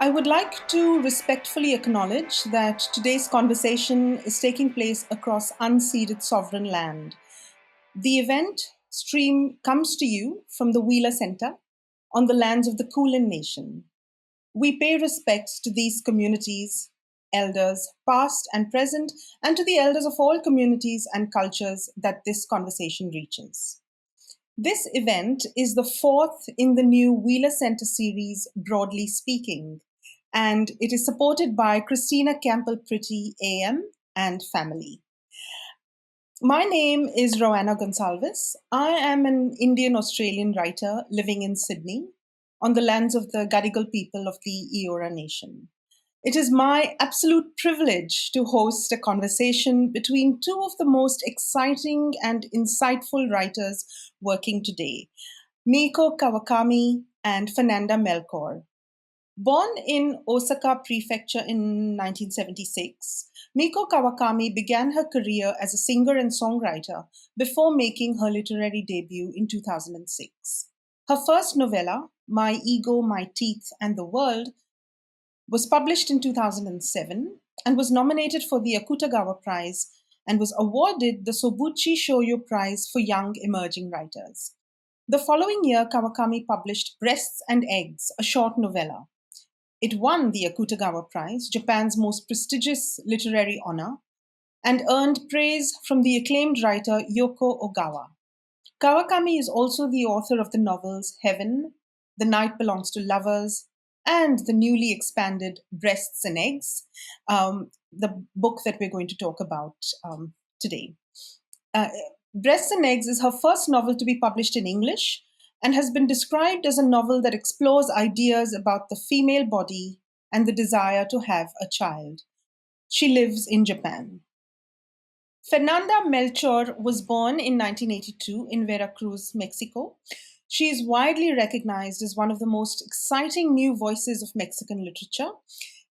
I would like to respectfully acknowledge that today's conversation is taking place across unceded sovereign land. The event stream comes to you from the Wheeler Center on the lands of the Kulin Nation. We pay respects to these communities, elders, past and present, and to the elders of all communities and cultures that this conversation reaches. This event is the fourth in the new Wheeler Center series, Broadly Speaking, and it is supported by Christina Campbell Pretty AM and family. My name is Roanna Gonsalves. I am an Indian Australian writer living in Sydney on the lands of the Gadigal people of the Eora Nation. It is my absolute privilege to host a conversation between two of the most exciting and insightful writers working today, Mieko Kawakami and Fernanda Melchor. Born in Osaka Prefecture in 1976, Mieko Kawakami began her career as a singer and songwriter before making her literary debut in 2006. Her first novella, My Ego, My Teeth, and the World, was published in 2007 and was nominated for the Akutagawa Prize and was awarded the Sobuchi Shoyo Prize for Young Emerging Writers. The following year, Kawakami published Breasts and Eggs, a short novella. It won the Akutagawa Prize, Japan's most prestigious literary honor, and earned praise from the acclaimed writer Yoko Ogawa. Kawakami is also the author of the novels Heaven, The Night Belongs to Lovers, and the newly expanded Breasts and Eggs, the book that we're going to talk about today. Breasts and Eggs is her first novel to be published in English and has been described as a novel that explores ideas about the female body and the desire to have a child. She lives in Japan. Fernanda Melchor was born in 1982 in Veracruz, Mexico. She is widely recognized as one of the most exciting new voices of Mexican literature.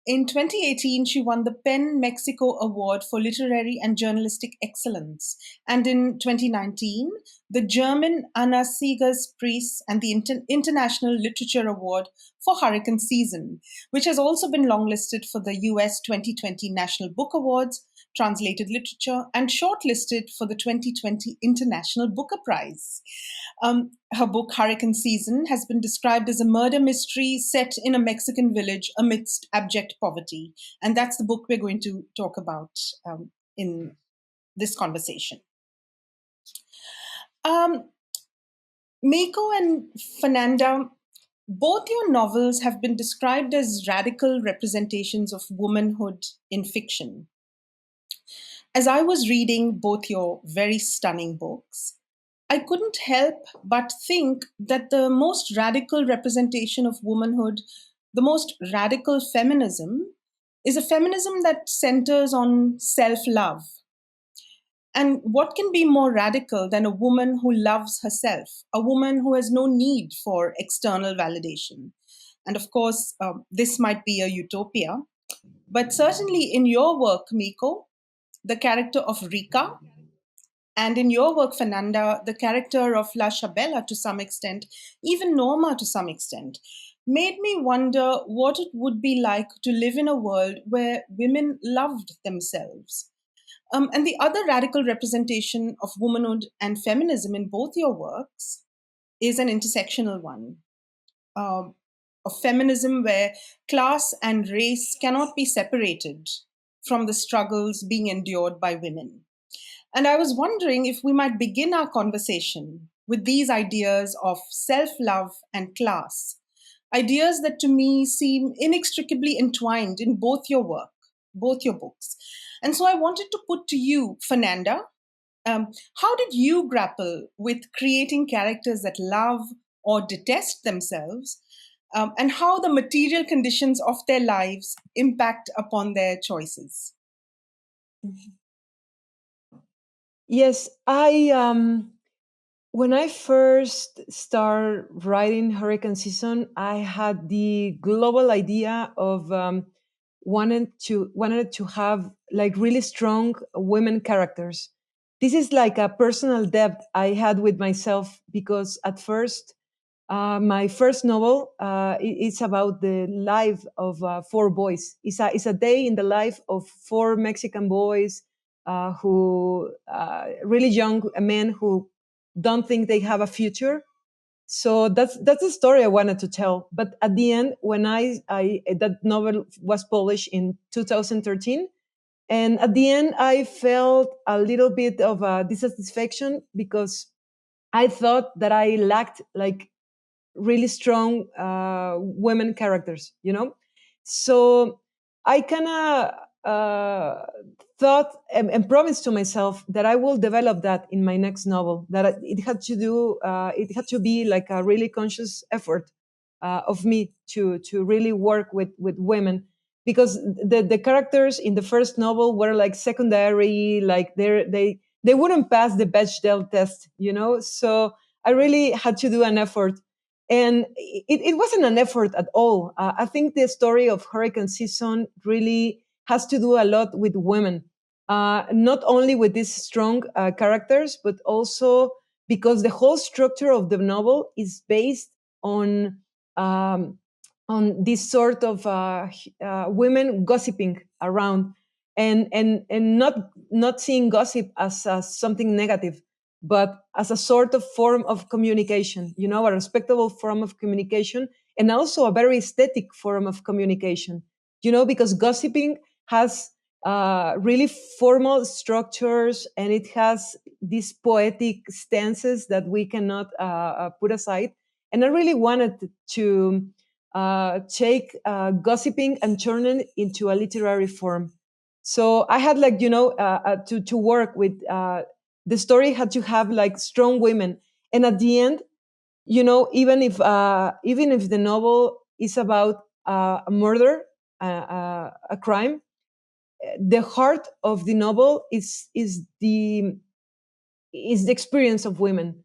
In 2018, she won the PEN Mexico Award for Literary and Journalistic Excellence. And in 2019, the German Anna Seegers Prize and the International Literature Award for Hurricane Season, which has also been longlisted for the US 2020 National Book Awards, Translated Literature, and shortlisted for the 2020 International Booker Prize. Her book, Hurricane Season, has been described as a murder mystery set in a Mexican village amidst abject poverty. And that's the book we're going to talk about in this conversation. Mieko and Fernanda, both your novels have been described as radical representations of womanhood in fiction. As I was reading both your very stunning books, I couldn't help but think that the most radical representation of womanhood, the most radical feminism, is a feminism that centers on self love. And what can be more radical than a woman who loves herself, a woman who has no need for external validation? And of course, this might be a utopia, but certainly in your work, Mieko, the character of Rika, and in your work, Fernanda, the character of La Chabella to some extent, even Norma to some extent, made me wonder what it would be like to live in a world where women loved themselves. And the other radical representation of womanhood and feminism in both your works is an intersectional one. Of feminism where class and race cannot be separated from the struggles being endured by women. And I was wondering if we might begin our conversation with these ideas of self love and class, ideas that to me seem inextricably entwined in both your work, both your books. And so I wanted to put to you, Fernanda, how did you grapple with creating characters that love or detest themselves, and how the material conditions of their lives impact upon their choices? Yes, I when I first started writing Hurricane Season, I had the global idea of wanted to have like really strong women characters. This is like a personal debt I had with myself because at first My first novel is about the life of four boys. It's a day in the life of four Mexican boys who really young men who don't think they have a future. So that's the story I wanted to tell. But at the end, when I that novel was published in 2013, and at the end I felt a little bit of a dissatisfaction because I thought that I lacked like really strong women characters, you know. So I kind of thought and promised to myself that I will develop that in my next novel. That it had to do, it had to be like a really conscious effort of me to really work with women, because the characters in the first novel were like secondary, like they wouldn't pass the Bechdel test, you know. So I really had to do an effort, and it wasn't an effort at all. I think the story of hurricane season really has to do a lot with women, not only with these strong characters, but also because the whole structure of the novel is based on um, on this sort of women gossiping around, and not seeing gossip as something negative, but as a sort of form of communication, you know, a respectable form of communication, and also a very aesthetic form of communication, you know, because gossiping has really formal structures, and it has these poetic stances that we cannot put aside. And I really wanted to take gossiping and turn it into a literary form. So I had like, you know, to work with the story had to have like strong women. And at the end, you know, even if the novel is about a murder, a crime, the heart of the novel is the experience of women,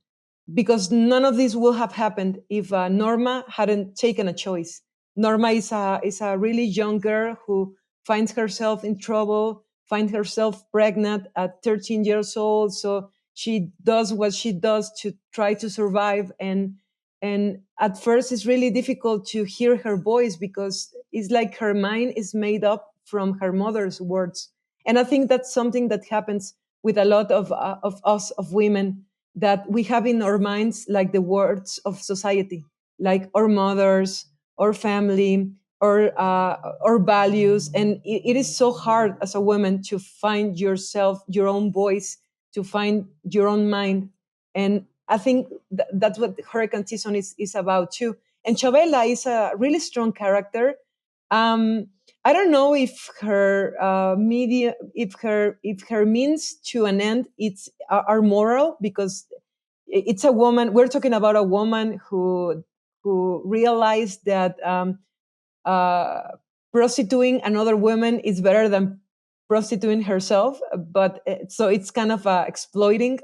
because none of this will have happened if Norma hadn't taken a choice. Norma is a really young girl who finds herself in trouble, finds herself pregnant at 13 years old. So she does what she does to try to survive, and at first it's really difficult to hear her voice because it's like her mind is made up from her mother's words. And I think that's something that happens with a lot of us, of women, that we have in our minds like the words of society, like our mothers, our family, our values. And it is so hard as a woman to find yourself, your own voice, to find your own mind. And I think that's what hurricane season is about too. And Chabela is a really strong character. um, I don't know if her media, if her means to an end, it's are moral, because it's a woman. We're talking about a woman who realized that uh, prostituting another woman is better than prostituting herself. But so it's kind of exploiting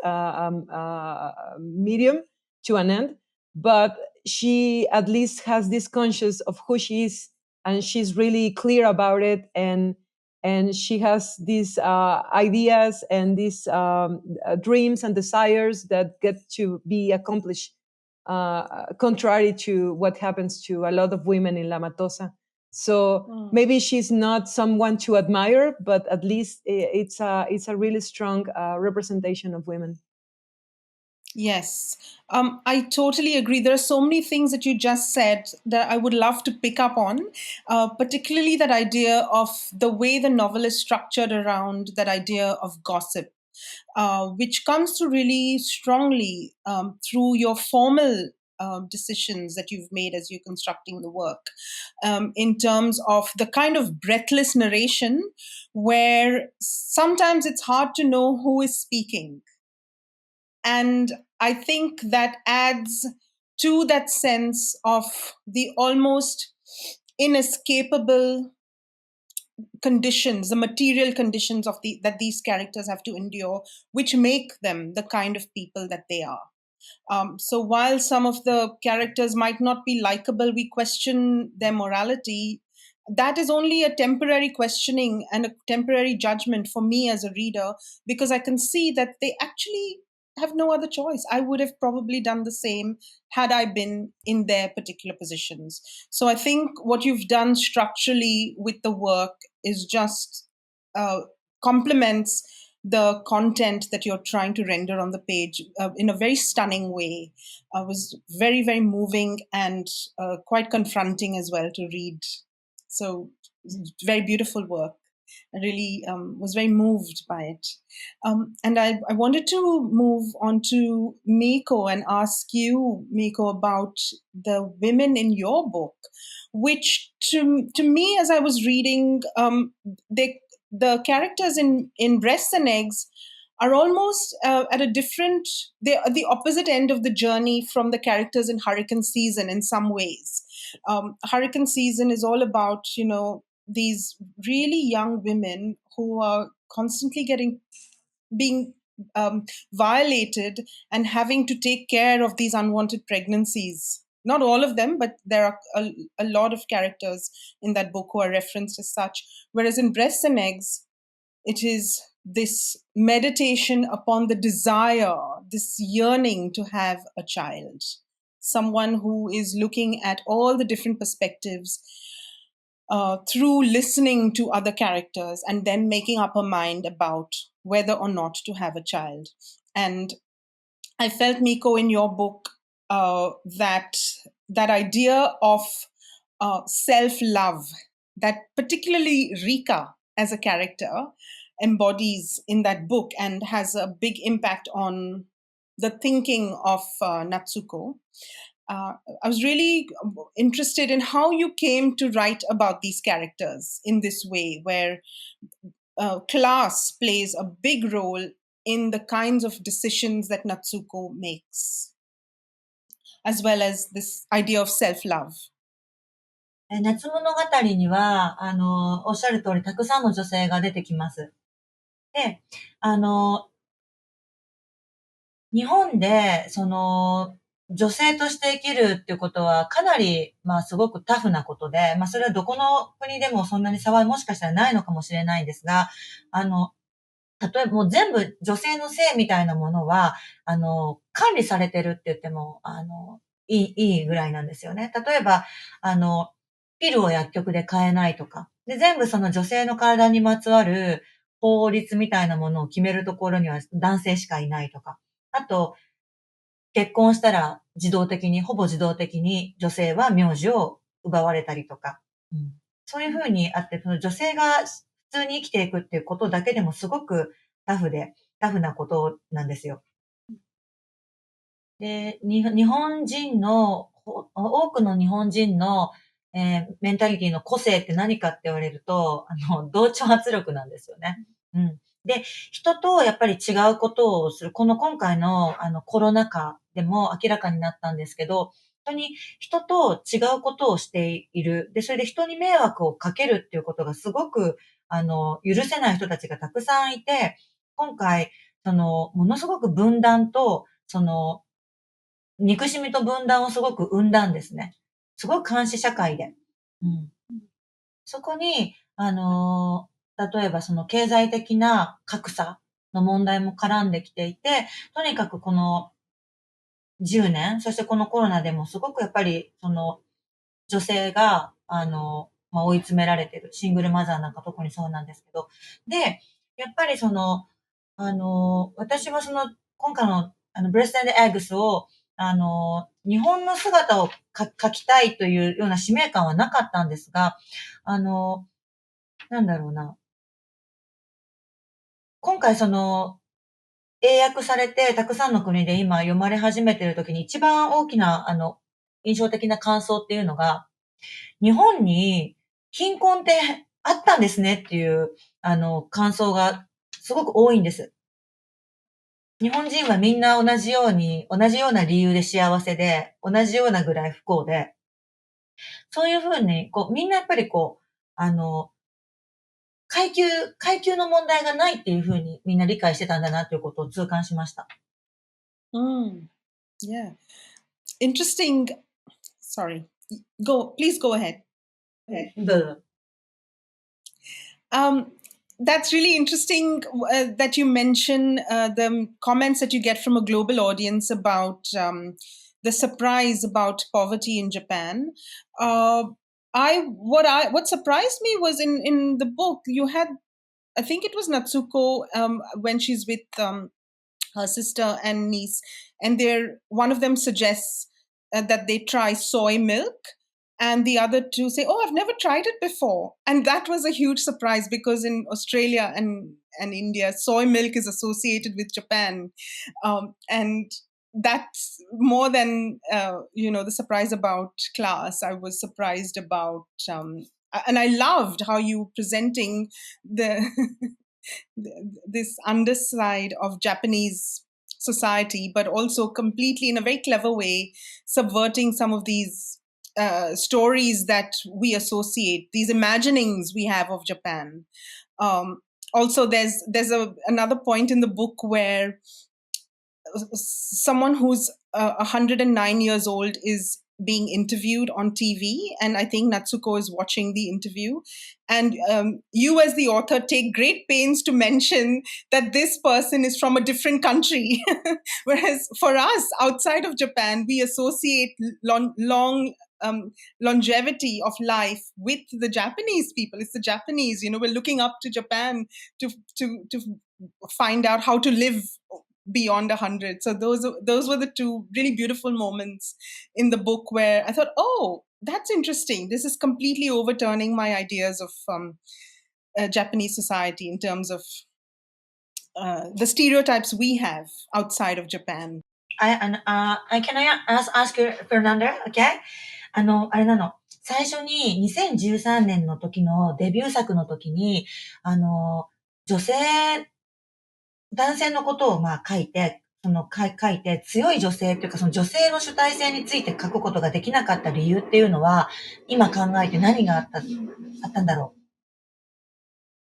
medium to an end. But she at least has this conscious of who she is, and she's really clear about it, and she has these ideas and these dreams and desires that get to be accomplished, contrary to what happens to a lot of women in La Matosa. So Mm. maybe she's not someone to admire, but at least it's a really strong representation of women. Yes, I totally agree. There are so many things that you just said that I would love to pick up on, particularly that idea of the way the novel is structured around that idea of gossip, which comes through really strongly through your formal decisions that you've made as you're constructing the work, in terms of the kind of breathless narration where sometimes it's hard to know who is speaking. And I think that adds to that sense of the almost inescapable conditions, the material conditions of that these characters have to endure, which make them the kind of people that they are. So while some of the characters might not be likable, we question their morality. That is only a temporary questioning and a temporary judgment for me as a reader, because I can see that they actually have no other choice. I would have probably done the same had I been in their particular positions. So I think what you've done structurally with the work is just complements the content that you're trying to render on the page in a very stunning way. Was very, very moving and quite confronting as well to read. So very beautiful work. I really was very moved by it. And I wanted to move on to Mieko and ask you, Mieko, about the women in your book, which to me, as I was reading, the characters in Breasts and Eggs are almost at a different, they're at the opposite end of the journey from the characters in Hurricane Season in some ways. Hurricane Season is all about, these really young women who are constantly being violated and having to take care of these unwanted pregnancies. Not all of them, but there are a lot of characters in that book who are referenced as such. Whereas in Breasts and Eggs, it is this meditation upon the desire, this yearning to have a child. Someone who is looking at all the different perspectives through listening to other characters and then making up her mind about whether or not to have a child. And I felt, Mieko, in your book, that idea of self-love that particularly Rika as a character embodies in that book and has a big impact on the thinking of Natsuko. I was really interested in how you came to write about these characters in this way, where class plays a big role in the kinds of decisions that Natsuko makes, as well as this idea of self-love. 夏物語には、おっしゃる通り、たくさんの女性が出てきます。で、日本で、女性として生きるっていうことは、かなり、すごくタフなことで、それはどこの国でもそんなに差はもしかしたらないのかもしれないんですが、例えばもう全部女性の性みたいなものは、管理されてるって言っても、いいぐらいなんですよね。例えば、ピルを薬局で買えないとか。で、全部その女性の体にまつわる法律みたいなものを決めるところには男性しかいないとか。あと、結婚したらほぼ自動的に女性は名字を奪われたりとか。そういうふうにあって、その女性が普通に生きていくっていうことだけでもすごくタフなことなんですよ。で、日本人の、多くの日本人の、メンタリティの個性って何かって言われると、同調圧力なんですよね。で、人とやっぱり違うことをする。今回のコロナ禍でも明らかになったんですけど、本当に人と違うことをしている。で、それで人に迷惑をかけるっていうことがすごく、許せない人たちがたくさんいて、今回、ものすごく分断と、憎しみと分断をすごく生んだんですね。すごく監視社会で。そこに、例えばその経済的な格差の問題も絡んできていて、とにかくこの10年、そしてこのコロナでもすごくやっぱり女性が、追い詰められてる。シングルマザーなんか特にそうなんですけど。で、やっぱり私は今回のブレスト&エッグスを日本の姿を描きたいというような使命感はなかったんですが、なんだろうな。今回英訳されてたくさんの国で今読まれ始めている時に一番大きな印象的な感想っていうのが、日本に貧困ってあったんですねっていう感想がすごく多いんです。日本人はみんな同じような理由で幸せで、同じようなぐらい不幸で、そういうふうに、みんなやっぱり階級の問題がないっていうふうにみんな理解してたんだなということを痛感しました。Yeah. Interesting. Sorry. Please go ahead.どうぞ。That's really interesting that you mention the comments that you get from a global audience about the surprise about poverty in Japan. What surprised me was in the book you had, I think it was Natsuko, when she's with her sister and niece, and one of them suggests that they try soy milk, and the other two say, "Oh, I've never tried it before," and that was a huge surprise because in Australia and India, soy milk is associated with Japan, and that's more than the surprise about class. I was surprised about. And I loved how you presenting the this underside of Japanese society, but also completely in a very clever way, subverting some of these stories that we associate, these imaginings we have of Japan. Also, there's another point in the book where someone who's 109 years old is being interviewed on TV, and I think Natsuko is watching the interview. And you, as the author, take great pains to mention that this person is from a different country. Whereas for us, outside of Japan, we associate long longevity of life with the Japanese people. It's the Japanese, we're looking up to Japan to find out how to live beyond 100. So those were the two really beautiful moments in the book where I thought, oh, that's interesting. This is completely overturning my ideas of Japanese society in terms of the stereotypes we have outside of Japan. Can I ask you, Fernanda? Okay? あれなの。最初に2013年の時のデビュー作の時に、女性、男性のことを書いて、書いて強い女性というかその女性の主体性について書くことができなかった理由っていうのは、今考えて何があったんだろ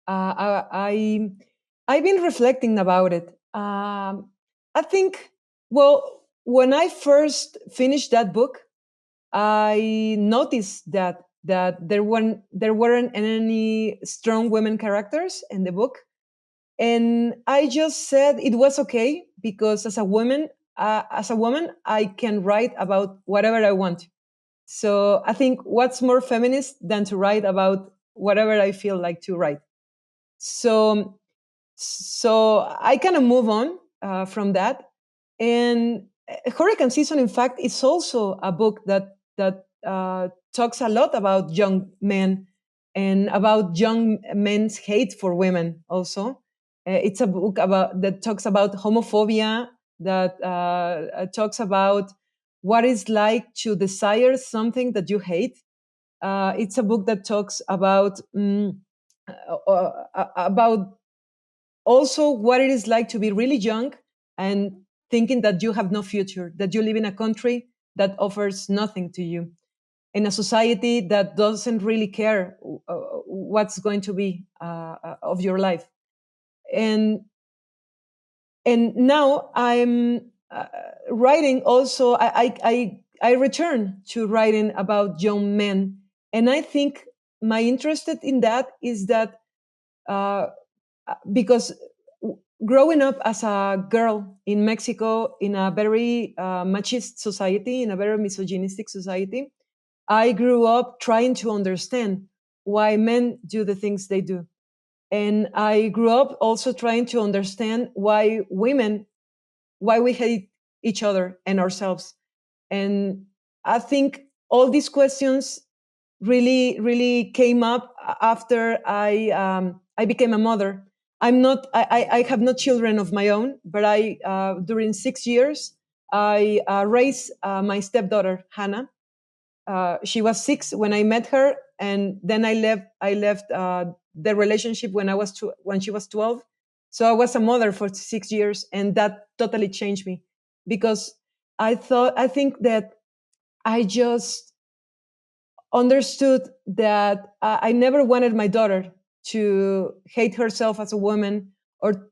う。I've been reflecting about it. I think, well, when I first finished that book, I noticed that there weren't any strong women characters in the book, and I just said it was okay because as a woman, I can write about whatever I want. So I think what's more feminist than to write about whatever I feel like to write. So I kind of move on from that. And Hurricane Season, in fact, is also a book that talks a lot about young men and about young men's hate for women. Also, it's a book that talks about homophobia, that talks about what it's like to desire something that you hate. It's a book that talks about also what it is like to be really young and thinking that you have no future, that you live in a country that offers nothing to you, in a society that doesn't really care what's going to be of your life. And now I'm writing also, I return to writing about young men. And I think my interest in that is that because growing up as a girl in Mexico in a very machist society, in a very misogynistic society, I grew up trying to understand why men do the things they do. And I grew up also trying to understand why we hate each other and ourselves. And I think all these questions really came up after I became a mother. I have no children of my own, but during 6 years, I raised my stepdaughter, Hannah. She was 6 when I met her, and then I left the relationship when she was 12. So I was a mother for 6 years, and that totally changed me because I think that I just understood that I never wanted my daughter to hate herself as a woman, or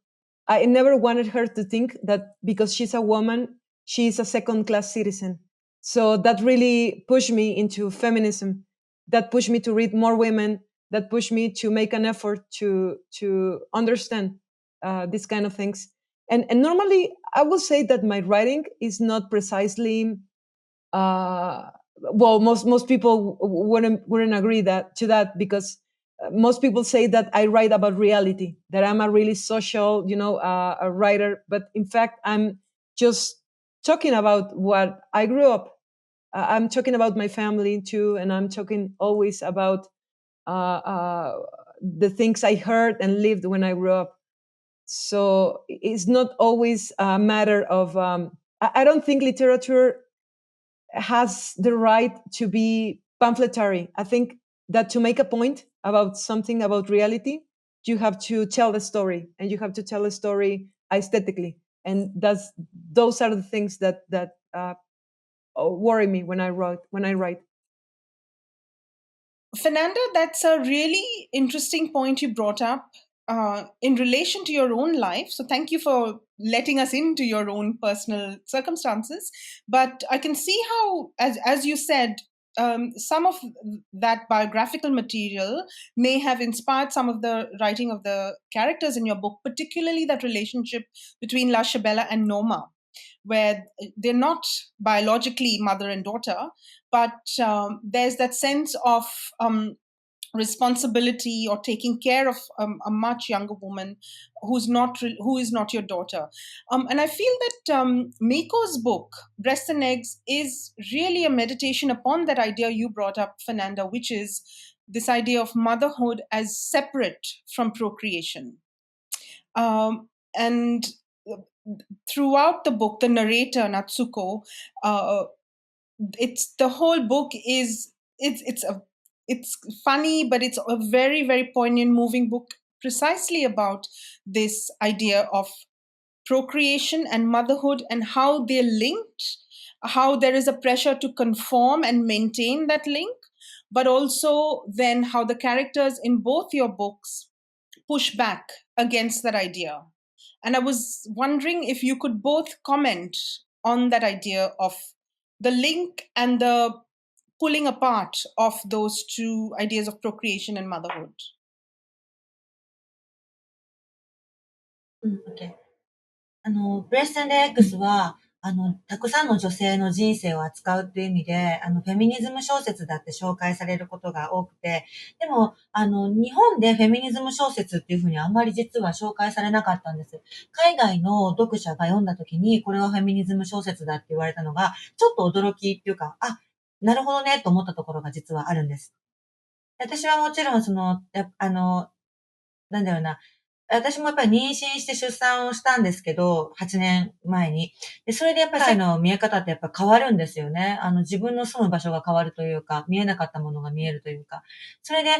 I never wanted her to think that because she's a woman, she's a second-class citizen. So that really pushed me into feminism. That pushed me to read more women. that push me to make an effort to understand these kind of things. And normally, I will say that my writing is not precisely. Well, most people wouldn't agree to that, because most people say that I write about reality, that I'm a really social, a writer. But in fact, I'm just talking about what I grew up. I'm talking about my family too, and I'm talking always about the things I heard and lived when I grew up. So it's not always a matter of. I don't think literature has the right to be pamphletary. I think that to make a point about something, about reality, you have to tell a story, and you have to tell a story aesthetically. And those are the things that worry me when I write. Fernanda, that's a really interesting point you brought up in relation to your own life. So, thank you for letting us into your own personal circumstances. But I can see how, as you said, some of that biographical material may have inspired some of the writing of the characters in your book, particularly that relationship between La Chabella and Noma, where they're not biologically mother and daughter, but there's that sense of responsibility or taking care of a much younger woman who is not your daughter. And I feel that Miko's book, Breasts and Eggs, is really a meditation upon that idea you brought up, Fernanda, which is this idea of motherhood as separate from procreation. And throughout the book, the narrator, Natsuko, it's the whole book is it's funny, but it's a very, very poignant, moving book precisely about this idea of procreation and motherhood and how they're linked, how there is a pressure to conform and maintain that link, but also then how the characters in both your books push back against that idea. And I was wondering if you could both comment on that idea of the link and the pulling apart of those two ideas of procreation and motherhood. OK。ブレステンデ X は、たくさんの女性の人生を扱うっていう意味で、フェミニズム小説だって紹介されることが多くて、でも、日本でフェミニズム小説っていうふうにあんまり実は紹介されなかったんです。海外の読者が読んだ時に、これはフェミニズム小説だって言われたのが、ちょっと驚きっていうか、あ、なるほどね、と思ったところが実はあるんです。私はもちろん、なんだろうな、私もやっぱり妊娠して出産をしたんですけど、8年前に。で、それでやっぱり世界の見え方ってやっぱ変わるんですよね。自分の住む場所が変わるというか、見えなかったものが見えるというか。それで、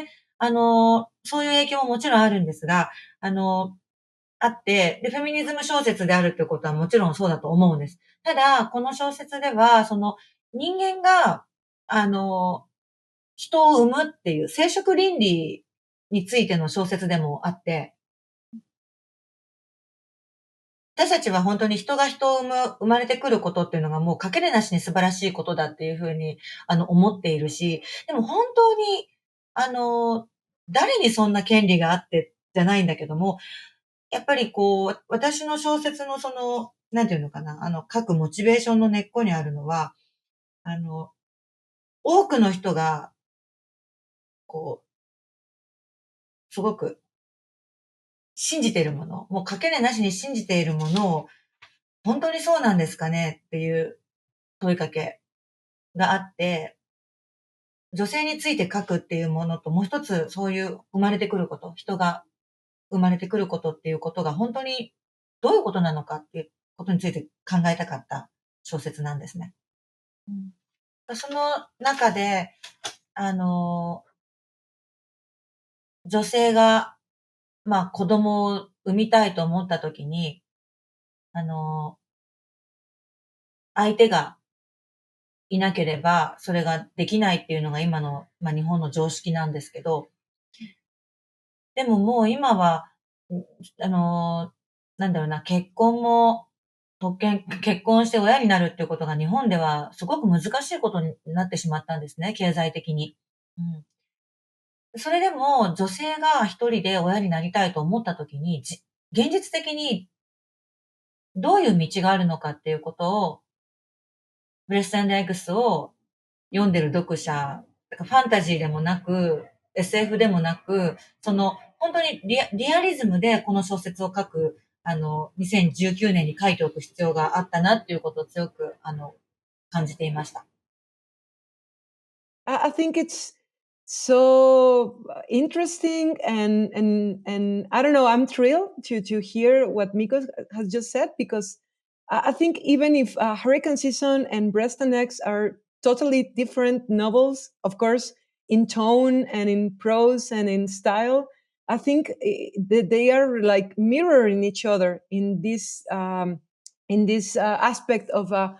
そういう影響ももちろんあるんですが、あって、で、フェミニズム小説であるってことはもちろんそうだと思うんです。ただ、この小説では、人間が、人を産むっていう生殖倫理についての小説でもあって、私たちは本当に人が人を生まれてくることっていうのがもうかけるなしに素晴らしいことだっていうふうに、思っているし、でも本当に、誰にそんな権利があってじゃないんだけども、やっぱりこう、私の小説のなんていうのかな、書くモチベーションの根っこにあるのは、多くの人が、こう、すごく信じているもの、もうかけるなしに信じているものを、本当にそうなんですかねっていう問いかけがあって、女性について書くっていうものと、もう一つそういう生まれてくること、人が生まれてくることっていうことが本当にどういうことなのかっていうことについて考えたかった小説なんですね。その中で、女性が、子供を産みたいと思ったときに、相手がいなければ、それができないっていうのが今の、日本の常識なんですけど、でももう今は、なんだろうな、結婚して親になるっていうことが日本ではすごく難しいことになってしまったんですね、経済的に。それでも女性が一人で親になりたいと思った時に、現実的にどういう道があるのかっていうことを、ブレストエッグスを読んでる読者、ファンタジーでもなく、SF でもなく、本当にリアリズムでこの小説を書く、2019年に書いておく必要があったなっていうことを強く、感じていました。I think it's so interesting, and I don't know. I'm thrilled to hear what Miko has just said, because I think even if Hurricane Season and Breast and Eggs are totally different novels, of course, in tone and in prose and in style, I think they are like mirroring each other in this aspect of uh,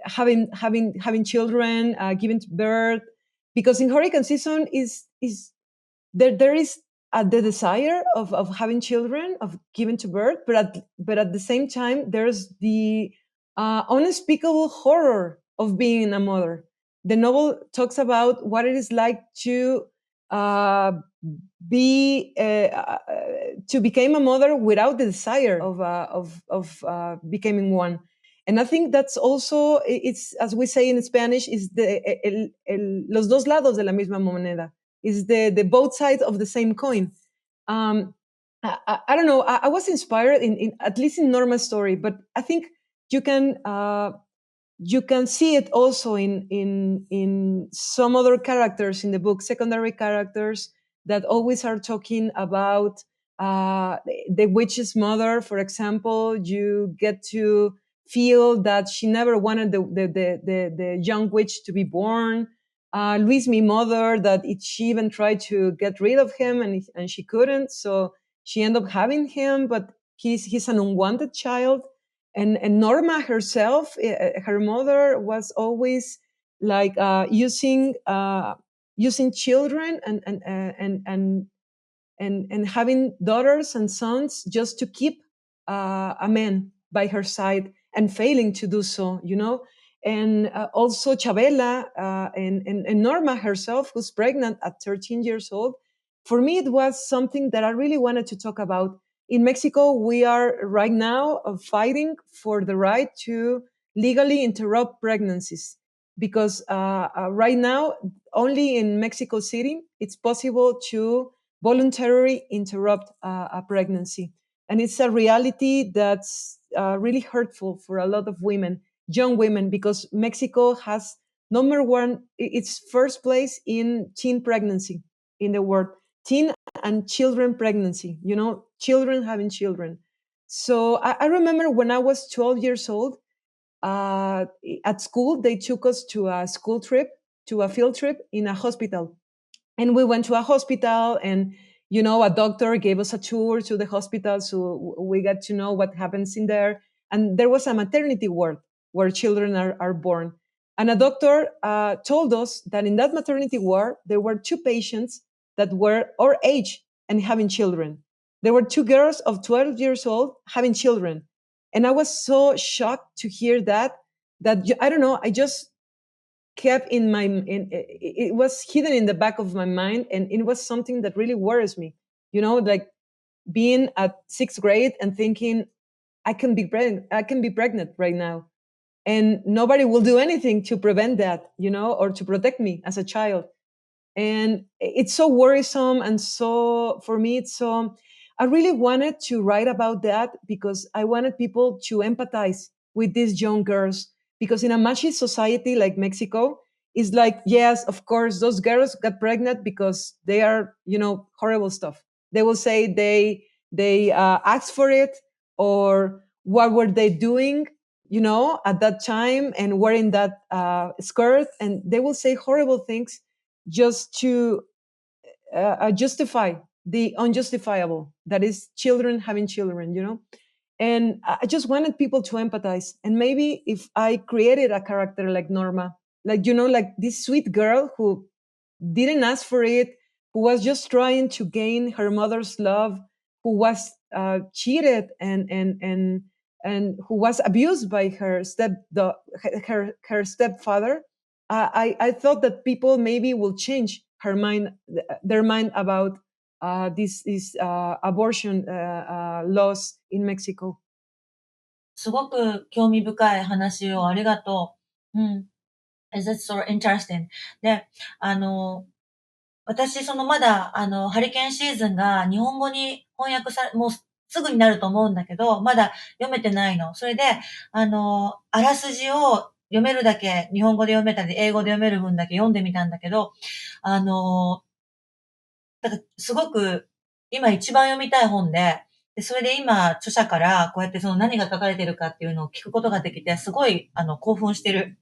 having children, giving birth, because in hurricane season is there is the desire of having children, of giving to birth, but at the same time there's the unspeakable horror of being a mother. The novel talks about what it is like to uh, be to become a mother without the desire of becoming one. And I think that's also, it's, as we say in Spanish, is los dos lados de la misma moneda, is the both sides of the same coin. I don't know. I was inspired in at least in Norma's story, but I think you can you can see it also in some other characters in the book, secondary characters that always are talking about the witch's mother, for example. You get to feel that she never wanted the young witch to be born. Luis, mi mother, that she even tried to get rid of him, and she couldn't, so she ended up having him, but he's an unwanted child. And Norma herself, her mother was always like using children and having daughters and sons just to keep a man by her side, and failing to do so, you know. And also Chabela, and Norma herself, who's pregnant at 13 years old. For me, it was something that I really wanted to talk about. In Mexico, we are right now fighting for the right to legally interrupt pregnancies, because right now, only in Mexico City, it's possible to voluntarily interrupt a pregnancy. And it's a reality that's really hurtful for a lot of women, young women, because Mexico has number one, it's first place in teen pregnancy in the world, teen and children pregnancy, you know, children having children. So I remember when I was 12 years old, uh, at school, they took us to a school trip, to a field trip in a hospital. And we went to a hospital, and you know, a doctor gave us a tour to the hospital, so we got to know what happens in there. And there was a maternity ward where children are born, and a doctor told us that in that maternity ward there were two patients that were our age and having children. There were two girls of 12 years old having children, and I was so shocked to hear that I don't know, I just kept it was hidden in the back of my mind, and it was something that really worries me, you know, like being at sixth grade and thinking I can be pregnant right now, and nobody will do anything to prevent that, you know, or to protect me as a child. And it's so worrisome, and so for me it's so, I really wanted to write about that because I wanted people to empathize with these young girls, because in a machist society like Mexico, it's like, yes, of course those girls got pregnant because they are, you know, horrible stuff. They will say they asked for it, or what were they doing, you know, at that time, and wearing that skirt, and they will say horrible things just to justify the unjustifiable, that is children having children, you know. And I just wanted people to empathize, and maybe if I created a character like Norma, like, you know, like this sweet girl who didn't ask for it, who was just trying to gain her mother's love, who was cheated and who was abused by her stepfather. I thought that people maybe will change their mind about these abortion laws in Mexico. すごく興味深い話をありがとう。Is that so interesting? で、私、まだ、ハリケーンシーズンが日本語に翻訳もうすぐになると思うんだけど、まだ読めてないの。それで、あらすじを読めるだけ、日本語で読めたり、英語で読める分だけ読んでみたんだけど、だからすごく今一番読みたい本で、それで今、著者からこうやって何が書かれてるかっていうのを聞くことができて、すごい、興奮してる。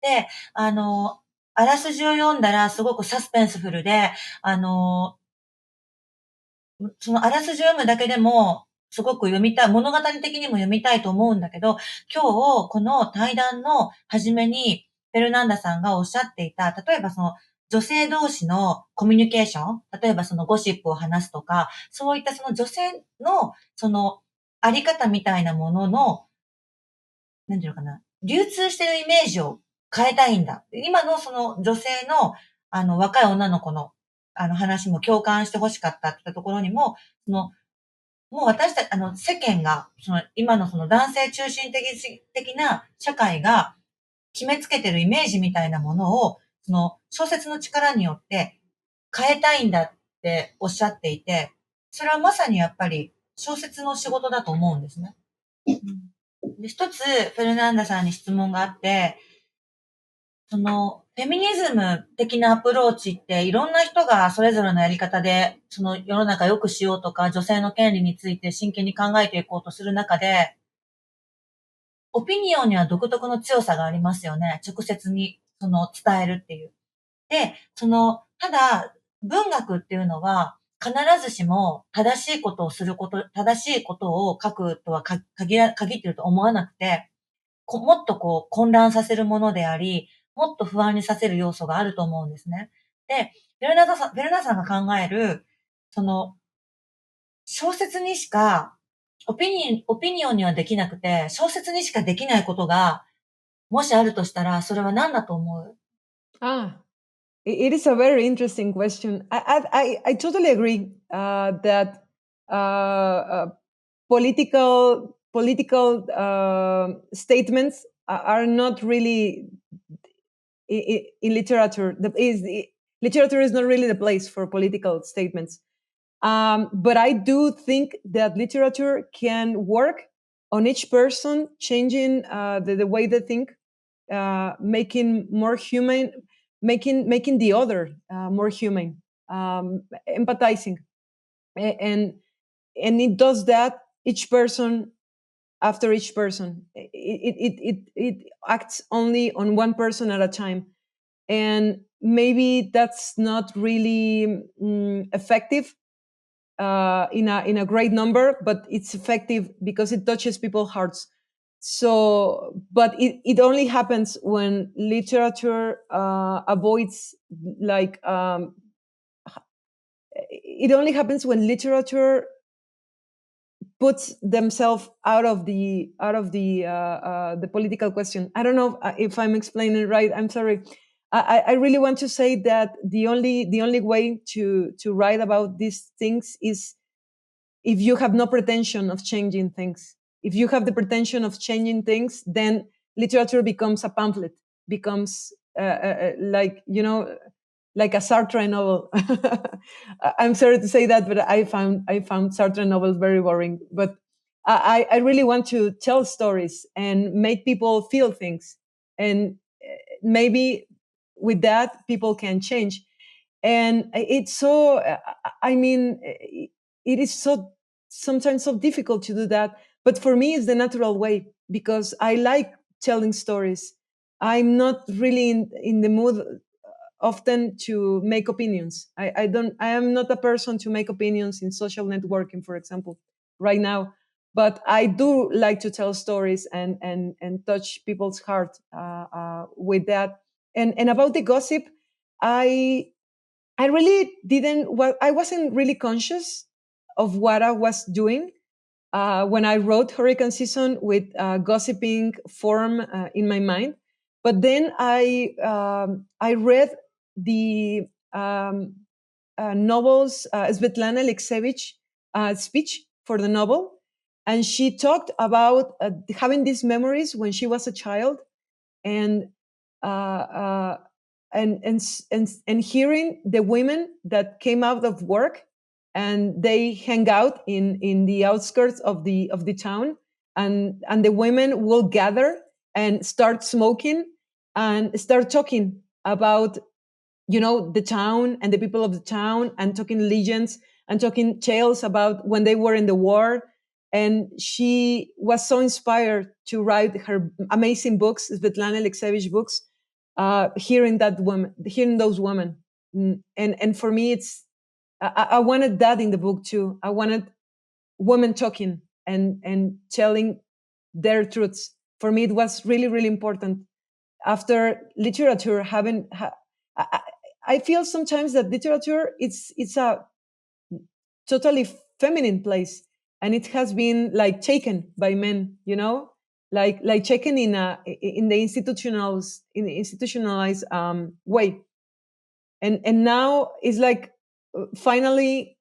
で、あらすじを読んだらすごくサスペンスフルで、そのあらすじを読むだけでも、すごく読みたい、物語的にも読みたいと思うんだけど、今日、この対談の初めに、フェルナンダさんがおっしゃっていた、例えば女性同士のコミュニケーション、例えばゴシップを話すとか、そういった女性の、あり方みたいなものの、なんていうのかな、流通してるイメージを変えたいんだ。今の女性の、若い女の子の、話も共感して欲しかったって言ったところにも、もう私たち、世間が、今の男性中心的な社会が決めつけてるイメージみたいなものを、小説の力によって変えたいんだっておっしゃっていて、それはまさにやっぱり小説の仕事だと思うんですね。で、一つ、フェルナンダさんに質問があって、フェミニズム的なアプローチっていろんな人がそれぞれのやり方で、世の中良くしようとか、女性の権利について真剣に考えていこうとする中で、オピニオンには独特の強さがありますよね。直接に、伝えるっていう。で、ただ、文学っていうのは、必ずしも正しいことを書くとは限っていると思わなくて、もっと混乱させるものであり、もっと不安にさせる要素があると思うんですね。で、ベルナさんが考える、小説にしか、オピニオンにはできなくて、小説にしかできないことが、もしあるとしたら、それは何だと思う？ It is a very interesting question. I totally agree that political statements are not really in literature. Literature is not really the place for political statements. But I do think that literature can work on each person, changing the way they think, making more human, making the other more human, empathizing, and it does that each person after each person. It acts only on one person at a time, and maybe that's not really effective in a great number, but it's effective because it touches people's hearts. So, but it only happens when literature avoids like it only happens when literature puts themselves out of the political question. I don't know if I'm explaining right. I'm sorry. I really want to say that the only way to write about these things is if you have no pretension of changing things. If you have the pretension of changing things, then literature becomes a pamphlet, becomes like, you know, like a Sartre novel. I'm sorry to say that, but I found Sartre novels very boring. But I really want to tell stories and make people feel things, and maybe with that people can change. And it's so, I mean, it is so sometimes so difficult to do that. But for me, it's the natural way because I like telling stories. I'm not really in the mood often to make opinions. I am not a person to make opinions in social networking, for example, right now. But I do like to tell stories and touch people's heart with that. And about the gossip, I really didn't. Well, I wasn't really conscious of what I was doing when I wrote Hurricane Season with gossiping form in my mind. But then I read the novels, Svetlana Alexievich speech for the novel, and she talked about having these memories when she was a child, and uh, uh, and hearing the women that came out of work and they hang out in the outskirts of the town, and the women will gather and start smoking and start talking about, you know, the town and the people of the town, and talking legends and talking tales about when they were in the war. And she was so inspired to write her amazing books, Svetlana Alexievich books, hearing those women. And for me, I wanted that in the book too. I wanted women talking and telling their truths. For me, it was really, really important. After literature, I, I feel sometimes that literature it's a totally feminine place, and it has been like taken by men, you know, like taken in the institutionalized way. And now it's like, finally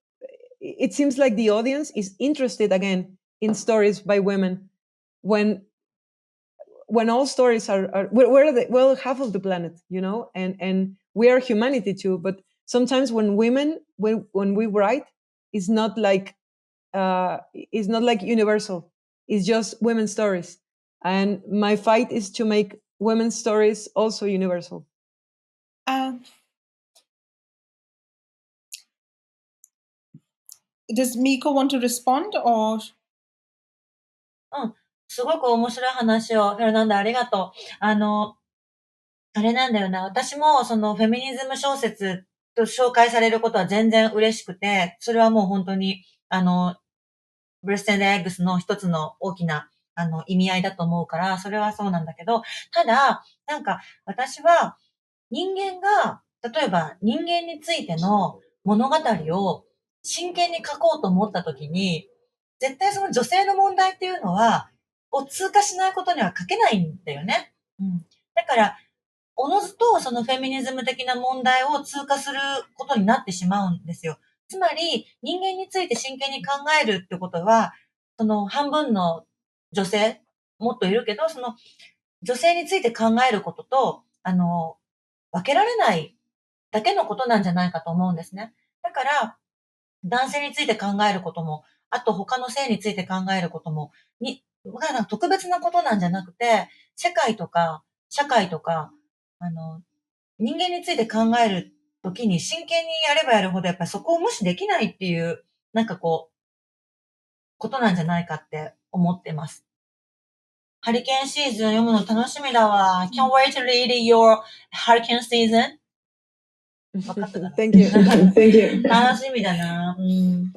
it seems like the audience is interested again in stories by women, when all stories are we're half of the planet, you know, and we are humanity too. But sometimes when when we write, it's not like universal. It's just women's stories, and my fight is to make women's stories also universal. Uh, does Mieko want to respond, or? うん。すごく面白い話を、フェルナンダありがとう。あれなんだよな。私もそのフェミニズム小説と紹介されることは全然嬉しくて、それはもう本当に、ブレステンドエッグスの一つの大きな、意味合いだと思うから、それはそうなんだけど、ただ、なんか、私は、人間が、例えば人間についての物語を真剣に書こうと思ったときに、絶対その女性の問題っていうのは、を通過しないことには書けないんだよね。うん。だから、おのずとそのフェミニズム的な問題を通過することになってしまうんですよ。つまり、人間について真剣に考えるってことは、その半分の女性、もっといるけど、その女性について考えることと、分けられないだけのことなんじゃないかと思うんですね。だから、男性について考えることも、あと他の性について考えることも、特別なことなんじゃなくて、世界とか、社会とか、人間について考えるときに真剣にやればやるほど、やっぱりそこを無視できないっていう、なんかこう、ことなんじゃないかって思ってます。ハリケーンシーズン読むの楽しみだわ。Can't wait to read your hurricane season. わかったかな Thank you. Thank you. 楽しみだな。うん。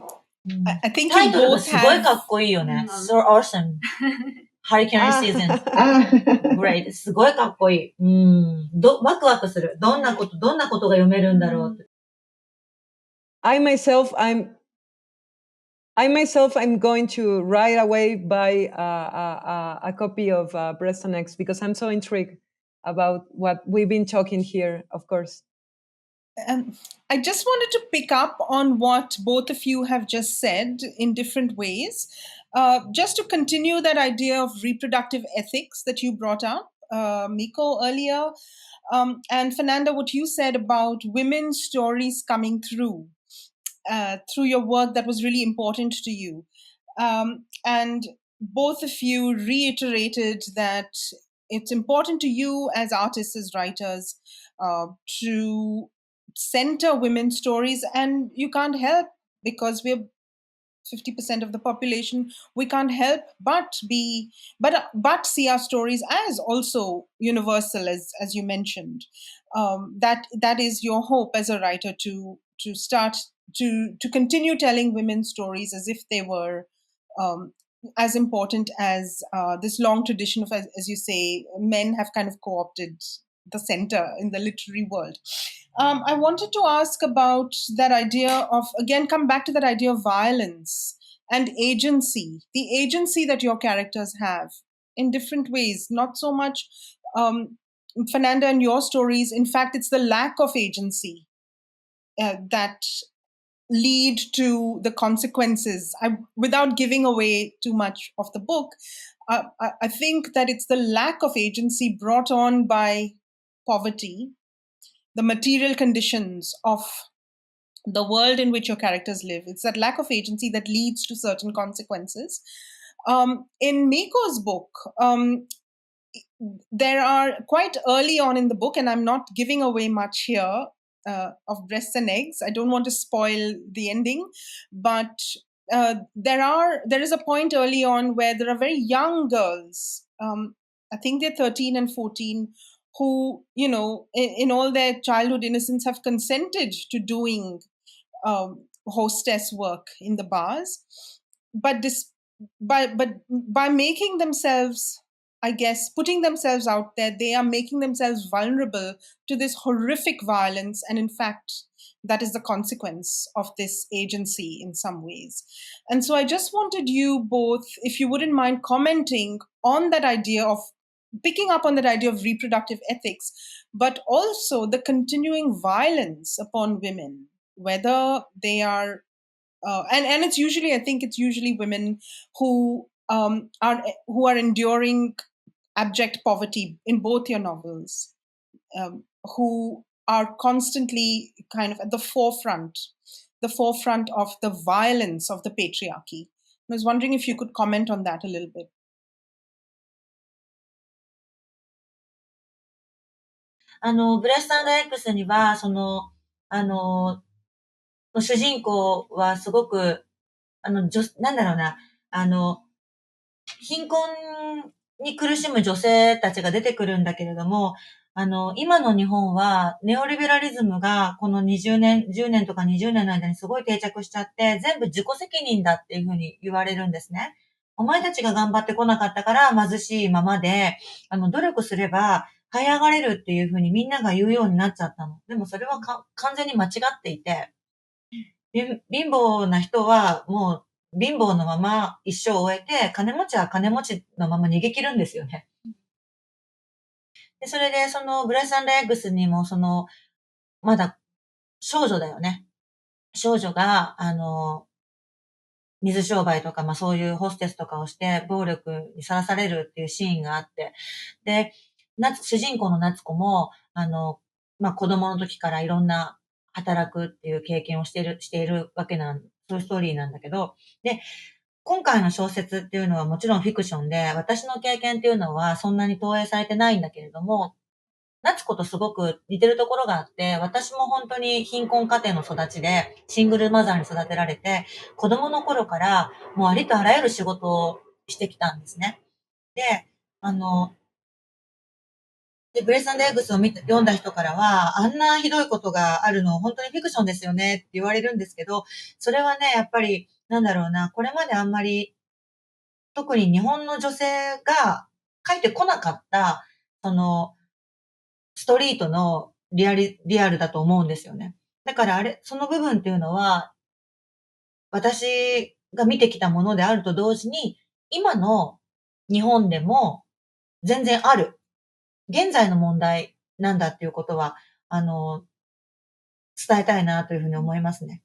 I think タ you イトルが both すごい have. かっこいいよね。So awesome. Hurricane season. Ah, Great. すごいかっこいい。ワクワクする。どんなことが読めるんだろうって。I myself, I'm going to right away buy a copy of Breast and Eggs, because I'm so intrigued about what we've been talking here, of course. I just wanted to pick up on what both of you have just said in different ways. Just to continue that idea of reproductive ethics that you brought up, Mieko, earlier, and Fernanda, what you said about women's stories coming through your work that was really important to you. And both of you reiterated that it's important to you as artists, as writers, to center women's stories, and you can't help, because we're 50% of the population, we can't help but see our stories as also universal, as you mentioned. That is your hope as a writer, to start to continue telling women's stories as if they were as important as this long tradition of, as you say, men have kind of co-opted the center in the literary world. I wanted to ask about that idea of, again, come back to that idea of violence and agency, the agency that your characters have in different ways, not so much Fernanda and your stories. In fact, it's the lack of agency that lead to the consequences. Without giving away too much of the book, I think that it's the lack of agency brought on by poverty, the material conditions of the world in which your characters live. It's that lack of agency that leads to certain consequences. In Mieko's book, there are quite early on in the book, and I'm not giving away much here, of breasts and eggs. I don't want to spoil the ending, but there is a point early on where there are very young girls. I think they're 13 and 14, who, in all their childhood innocence, have consented to doing hostess work in the bars, but by making themselves, I guess, putting themselves out there, they are making themselves vulnerable to this horrific violence. And in fact, that is the consequence of this agency in some ways. And so I just wanted you both, if you wouldn't mind commenting on that idea of picking up on that idea of reproductive ethics, but also the continuing violence upon women, whether they are, and it's usually, I think it's usually women who are enduring abject poverty in both your novels, who are constantly kind of at the forefront of the violence of the patriarchy. I was wondering if you could comment on that a little bit. ブレスタンド X には、主人公はすごく、なんだろうな、貧困に苦しむ女性たちが出てくるんだけれども、今の日本はネオリベラリズムがこの20年、10年とか20年の間にすごい定着しちゃって、全部自己責任だっていうふうに言われるんですね。お前たちが頑張ってこなかったから貧しいままで、努力すれば這い上がれるっていうふうにみんなが言うようになっちゃったの。でもそれは完全に間違っていて、貧乏な人はもう貧乏のまま一生を終えて、金持ちは金持ちのまま逃げ切るんですよね。で、それでブレス&エッグスにもまだ少女だよね。少女が、水商売とか、そういうホステスとかをして暴力にさらされるっていうシーンがあって、で、主人公の夏子も、子供の時からいろんな働くっていう経験をしているわけそういうストーリーなんだけど、で、今回の小説っていうのはもちろんフィクションで、私の経験っていうのはそんなに投影されてないんだけれども、夏子とすごく似てるところがあって、私も本当に貧困家庭の育ちで、シングルマザーに育てられて、子供の頃からもうありとあらゆる仕事をしてきたんですね。で、ブレス&エッグスを読んだ人からは、あんなひどいことがあるの、本当にフィクションですよねって言われるんですけど、それはね、やっぱり、なんだろうな、これまであんまり、特に日本の女性が書いてこなかった、ストリートのリアルだと思うんですよね。だからその部分っていうのは、私が見てきたものであると同時に、今の日本でも全然ある。現在の問題なんだっていうことは、伝えたいなというふうに思いますね。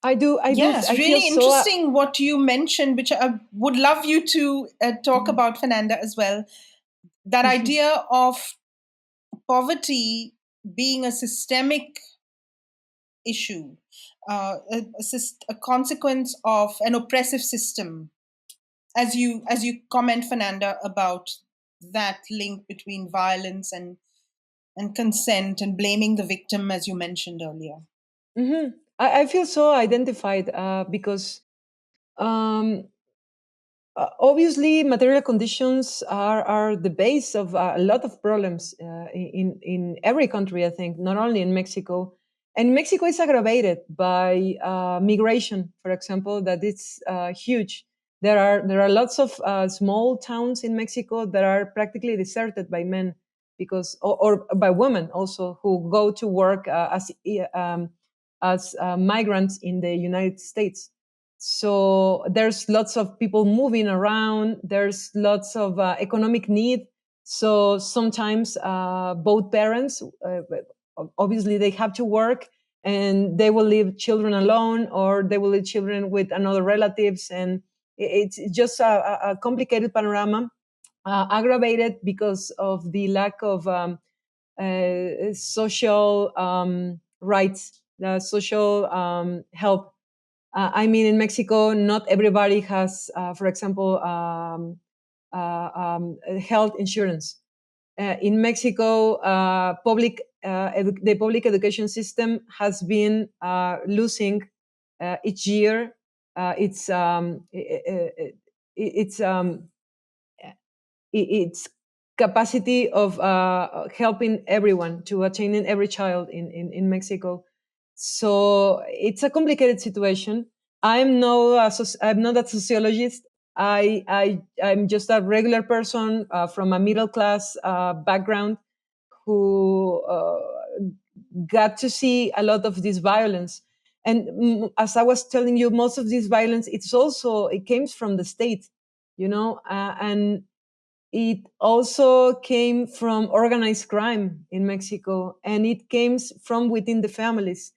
Yes, really interesting what you mentioned, which I would love you to talk about, Fernanda, as well. That idea of poverty being a systemic issue, a consequence of an oppressive system. As you comment, Fernanda, about that link between violence and consent and blaming the victim, as you mentioned earlier. Mm-hmm. I feel so identified because obviously material conditions are the base of a lot of problems in every country, I think, not only in Mexico. And Mexico is aggravated by migration, for example, that it's huge. There are lots of small towns in Mexico that are practically deserted by men because or by women also who go to work as migrants in the United States. So there's lots of people moving around. There's lots of economic need. So sometimes both parents, obviously they have to work, and they will leave children alone, or they will leave children with another relatives, and it's just a complicated panorama, aggravated because of the lack of social rights, the social help. I mean, in Mexico, not everybody has, for example, health insurance. In Mexico, the public education system has been losing each year its its its capacity of helping everyone, to attaining every child in Mexico. So it's a complicated situation. I'm not a sociologist. I'm just a regular person from a middle class background, who got to see a lot of this violence. And as I was telling you, most of this violence, it came from the state, and it also came from organized crime in Mexico, and it came from within the families.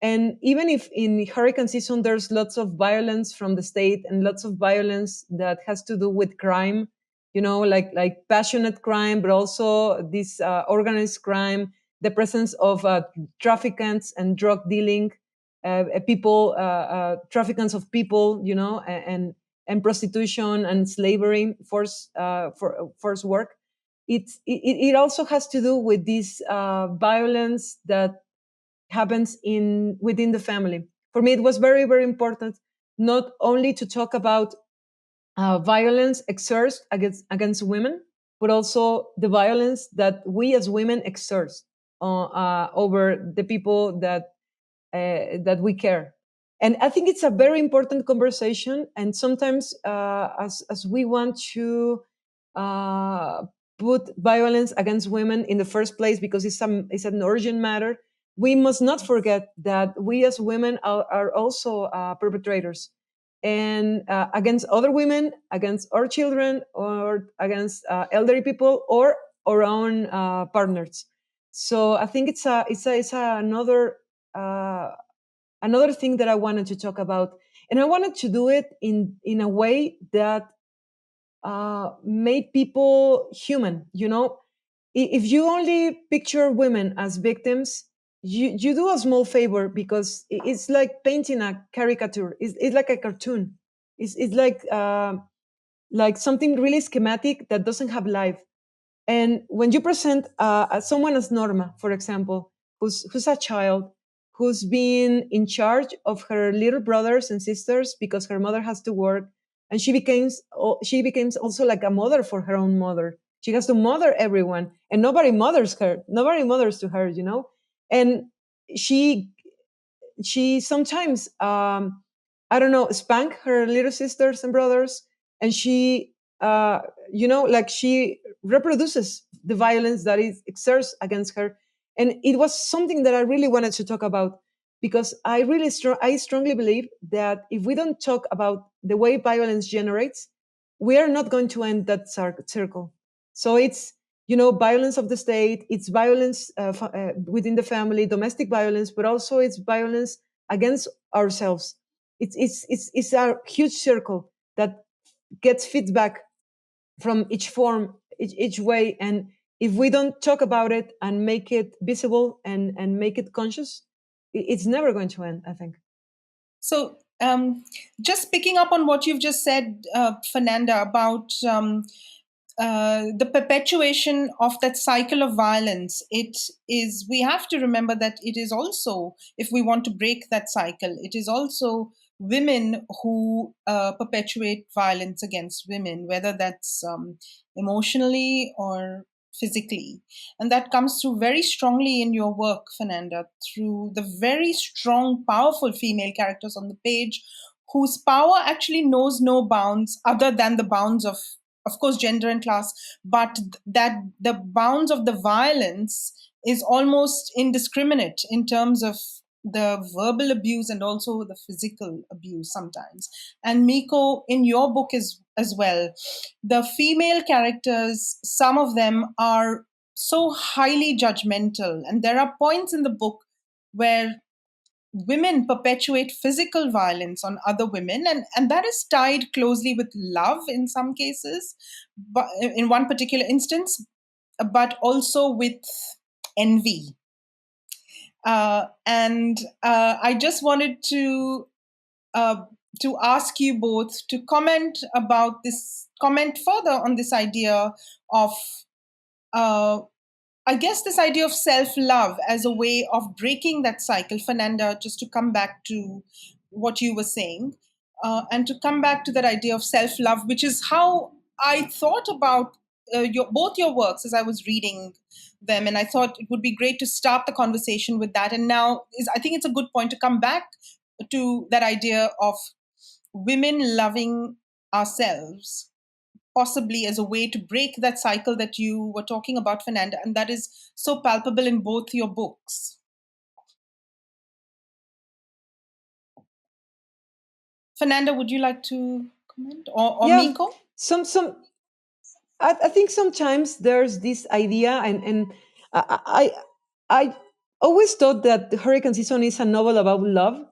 And even if in hurricane season there's lots of violence from the state and lots of violence that has to do with crime, like passionate crime, but also this organized crime, the presence of traffickants and drug dealing, traffickants of people, and prostitution and slavery, forced work. It also has to do with this violence that happens within the family. For me, it was very, very important not only to talk about violence exerted against women, but also the violence that we as women exert over the people that we care. And I think it's a very important conversation. And sometimes, as we want to uh, put violence against women in the first place because it's an urgent matter, we must not forget that we as women are also perpetrators, and against other women, against our children, or against elderly people, or our own partners. So I think uh, another thing that I wanted to talk about, and I wanted to do it in a way that made people human. If you only picture women as victims, you do a small favor, because it's like painting a caricature. It's like a cartoon. It's like something really schematic that doesn't have life. And when you present someone as Norma, for example, who's a child, who's been in charge of her little brothers and sisters because her mother has to work, and she becomes also like a mother for her own mother. She has to mother everyone, and nobody mothers her. Nobody mothers to her. And she she sometimes I don't know, spank her little sisters and brothers, and she like she reproduces the violence that is exerts against her. And it was something that I really wanted to talk about, because I strongly believe that if we don't talk about the way violence generates, we are not going to end that circle. So it's violence of the state, it's violence within the family, domestic violence, but also it's violence against ourselves. It's a huge circle that gets feedback from each form, each way. And if we don't talk about it and make it visible and make it conscious, it's never going to end, I think. So, just picking up on what you've just said, Fernanda, about the perpetuation of that cycle of violence, we have to remember that it is also, if we want to break that cycle, it is also women who perpetuate violence against women, whether that's emotionally or physically. And that comes through very strongly in your work, Fernanda, through the very strong, powerful female characters on the page, whose power actually knows no bounds other than the bounds of course, gender and class, but that the bounds of the violence is almost indiscriminate in terms of the verbal abuse and also the physical abuse sometimes. And Mieko, in your book as well, the female characters, some of them are so highly judgmental. And there are points in the book where women perpetuate physical violence on other women, and that is tied closely with love in some cases, but in one particular instance, but also with envy. And I just wanted uh, to ask you both to comment further on this idea of, uh, I guess, this idea of self love as a way of breaking that cycle. Fernanda, just to come back to what you were saying, and to come back to that idea of self love, which is how I thought about both your works as I was reading them. And I thought it would be great to start the conversation with that. And now I think it's a good point to come back to that idea of women loving ourselves, possibly as a way to break that cycle that you were talking about, Fernanda, and that is so palpable in both your books. Fernanda, would you like to comment, or Yeah, Mieko? some I think sometimes there's this idea, and I always thought that the Hurricane Season is a novel about love,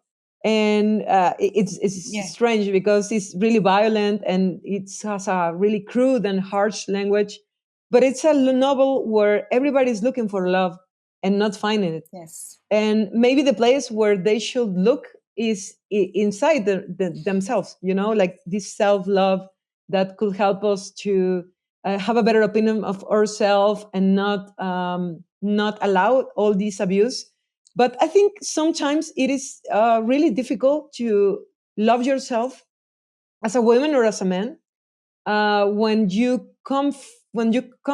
and it's Yeah. strange because it's really violent and it has a really crude and harsh language, but it's a novel where everybody's looking for love and not finding it, Yes. and maybe the place where they should look is inside themselves, like this self-love that could help us to have a better opinion of ourselves and not allow all this abuse. But I think sometimes it is really difficult to love yourself as a woman or as a man, when you come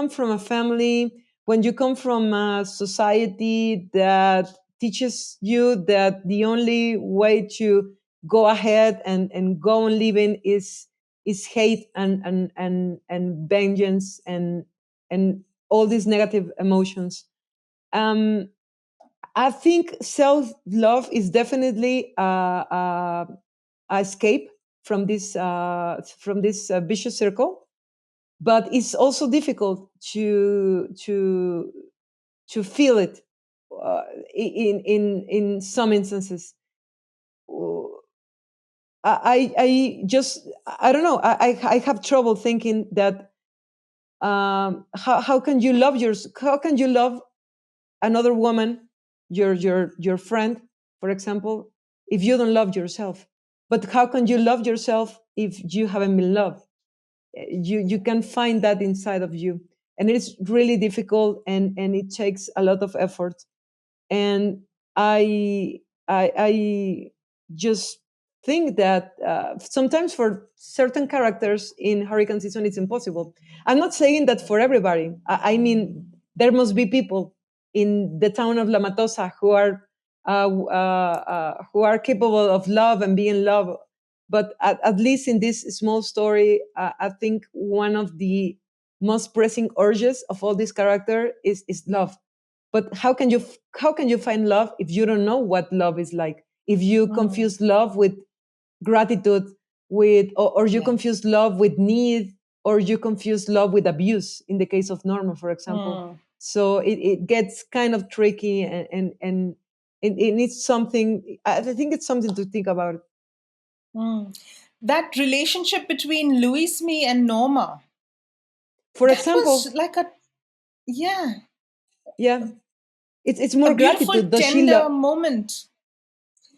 from a family, when you come from a society that teaches you that the only way to go ahead and go on living is hate and vengeance and all these negative emotions. um I think self love is definitely a escape from this vicious circle, but it's also difficult to feel it uh, in some instances. I just I don't know. I have trouble thinking that how can you love how can you love another woman, your friend, for example, if you don't love yourself? But how can you love yourself if you haven't been loved? You can find that inside of you, and it's really difficult, and it takes a lot of effort. And I just think that sometimes for certain characters in Hurricane Season it's impossible. I'm not saying that for everybody. I mean, there must be people in the town of La Matosa who are capable of love and being loved. But at least in this small story, I think one of the most pressing urges of all this character is love. But how can you find love if you don't know what love is like? If you Mm. confuse love with gratitude, or you Yeah. confuse love with need, or you confuse love with abuse in the case of Norma, for example. Mm. So it gets kind of tricky, and it needs something. I think it's something to think about. Mm. That relationship between Louis Me and Norma, For that was example, like yeah, yeah, it's a more beautiful, gratitude. tender moment.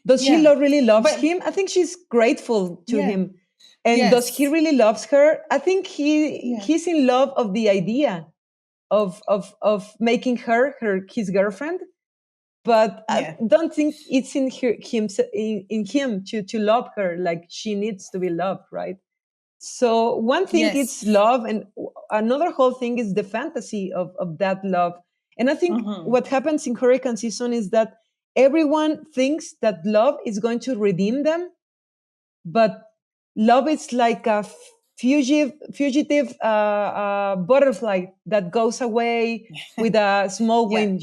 Does she Yeah. really loves But him? I think she's grateful to yeah, him. And does he yes, really loves her? I think yeah, he's in love of the idea of making her his girlfriend, but I yeah, don't think it's in him to love her like she needs to be loved, right? So one thing yes. is love, and another whole thing is the fantasy of that love. And I think Mm-hmm. what happens in Hurricane Season is that everyone thinks that love is going to redeem them, but love is like a fugitive butterfly that goes away with a small Yeah, wind.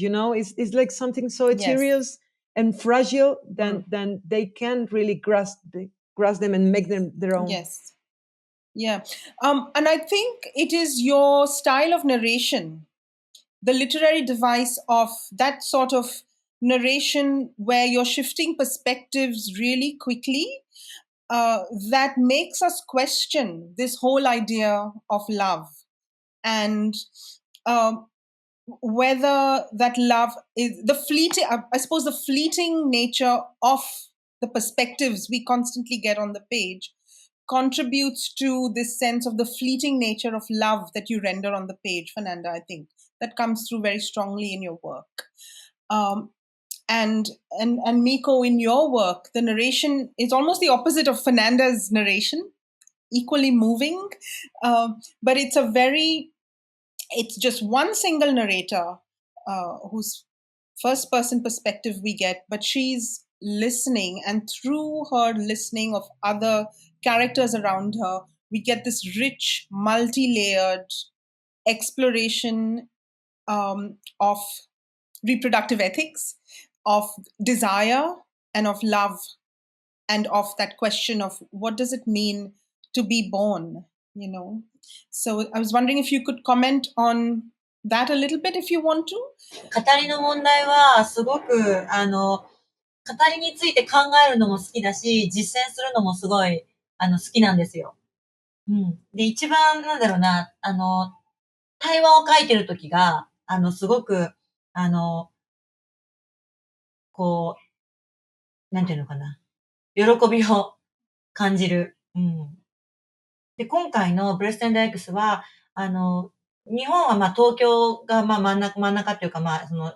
It's like something so yes. ethereal and fragile Mm. than they can't really grasp them and make them their own. Yes. Yeah. And I think it is your style of narration the literary device of that sort of narration where you're shifting perspectives really quickly, that makes us question this whole idea of love, and um, whether that love is the fleeting, I suppose the fleeting nature of the perspectives we constantly get on the page contributes to this sense of the fleeting nature of love that you render on the page, Fernanda. I think that comes through very strongly in your work. Um, and Mieko, in your work, the narration is almost the opposite of Fernanda's narration, equally moving, but it's just one single narrator whose first person perspective we get, but she's listening, and through her listening of other characters around her, we get this rich, multi-layered exploration of reproductive ethics, of desire, and of love, and of that question of what does it mean to be born, you know. So I was wondering if you could comment on that a little bit, if you want to. 語りの問題は、すごく、語りについて考えるのも好きだし、実践するのもすごい、好きなんですよ。うん。で、一番、なんだろうな、対話を書いてるときが、すごく、こう、なんていうのかな。喜びを感じる。うん。で、今回のブレステンド X は、日本はまあ東京がまあ真ん中っていうかまあその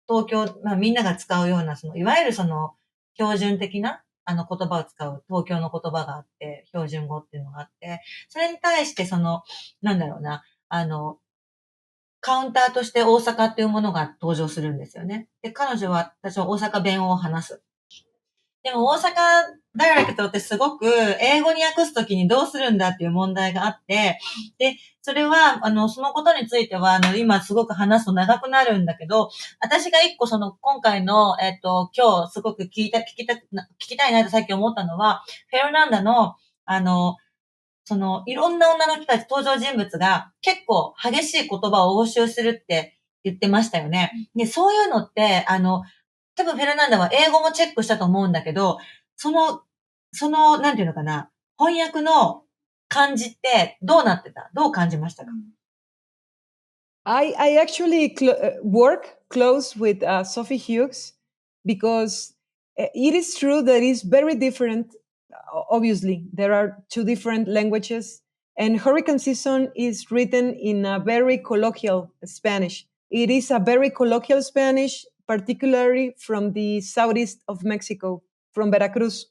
東京、まあみんなが使うようなそのいわゆるその標準的な言葉を使う東京の言葉があって、標準語っていうのがあって、それに対してその、なんだろうな、カウンターとして大阪っていうものが登場するんですよね。で、彼女は私は大阪弁を話す。でも大阪ダイレクトってすごく英語に訳すときにどうするんだっていう問題があって、で、それは、そのことについては、今すごく話すと長くなるんだけど、私が一個今回の、今日すごく聞きたいなってさっき思ったのは、フェルナンダの、いろんな女の人たち、登場人物が結構激しい言葉を応酬するって言ってましたよね。で、そういうのって、多分フェルナンダは英語もチェックしたと思うんだけど、なんていうのかな、翻訳の感じってどうなってた？どう感じましたか？ I actually work close with Sophie Hughes because it is true that it's very different. Obviously, there are two different languages, and Hurricane Season is written in a very colloquial Spanish. It is a very colloquial Spanish, particularly from the southeast of Mexico, from Veracruz.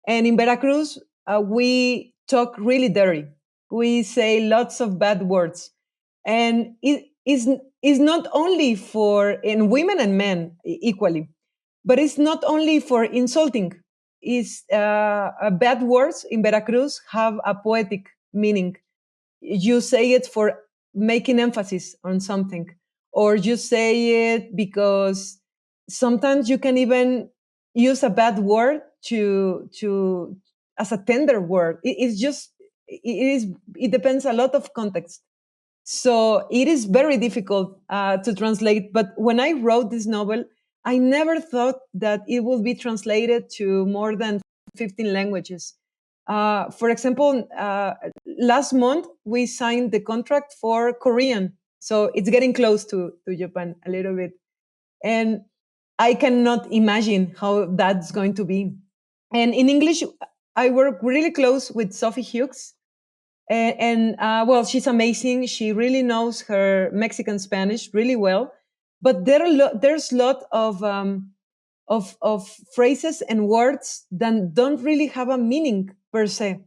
And in Veracruz, we talk really dirty. We say lots of bad words. And it is not only for in women and men equally, but it's not only for insulting. Is bad words in Veracruz have a poetic meaning. You say it for making emphasis on something, or you say it because sometimes you can even use a bad word to as a tender word. It's just it depends a lot of context. So it is very difficult to translate. But when I wrote this novel, I never thought that it would be translated to more than 15 languages. For example, last month we signed the contract for Korean. So it's getting close to Japan a little bit. And I cannot imagine how that's going to be. And in English, I work really close with Sophie Hughes. And well, she's amazing. She really knows her Mexican Spanish really well. But there's a lot of phrases and words that don't really have a meaning per se,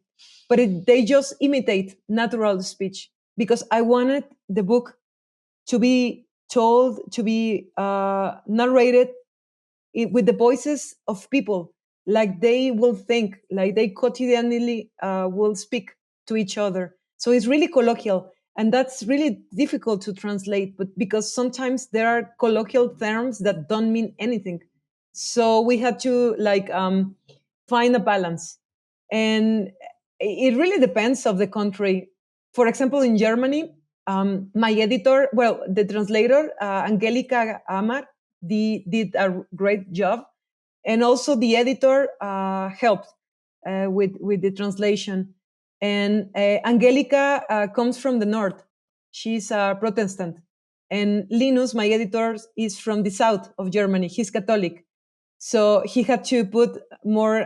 but they just imitate natural speech. Because I wanted the book to be told, to be narrated with the voices of people, like they will think, like they quotidianly will speak to each other. So it's really colloquial, and that's really difficult to translate. But because sometimes there are colloquial terms that don't mean anything, so we had to find a balance, and it really depends of the country. For example, in Germany, my editor, well, the translator, Angelica Amar, did a great job. And also the editor helped with the translation. And Angelica comes from the north. She's a Protestant. And Linus, my editor, is from the south of Germany. He's Catholic. So he had to put more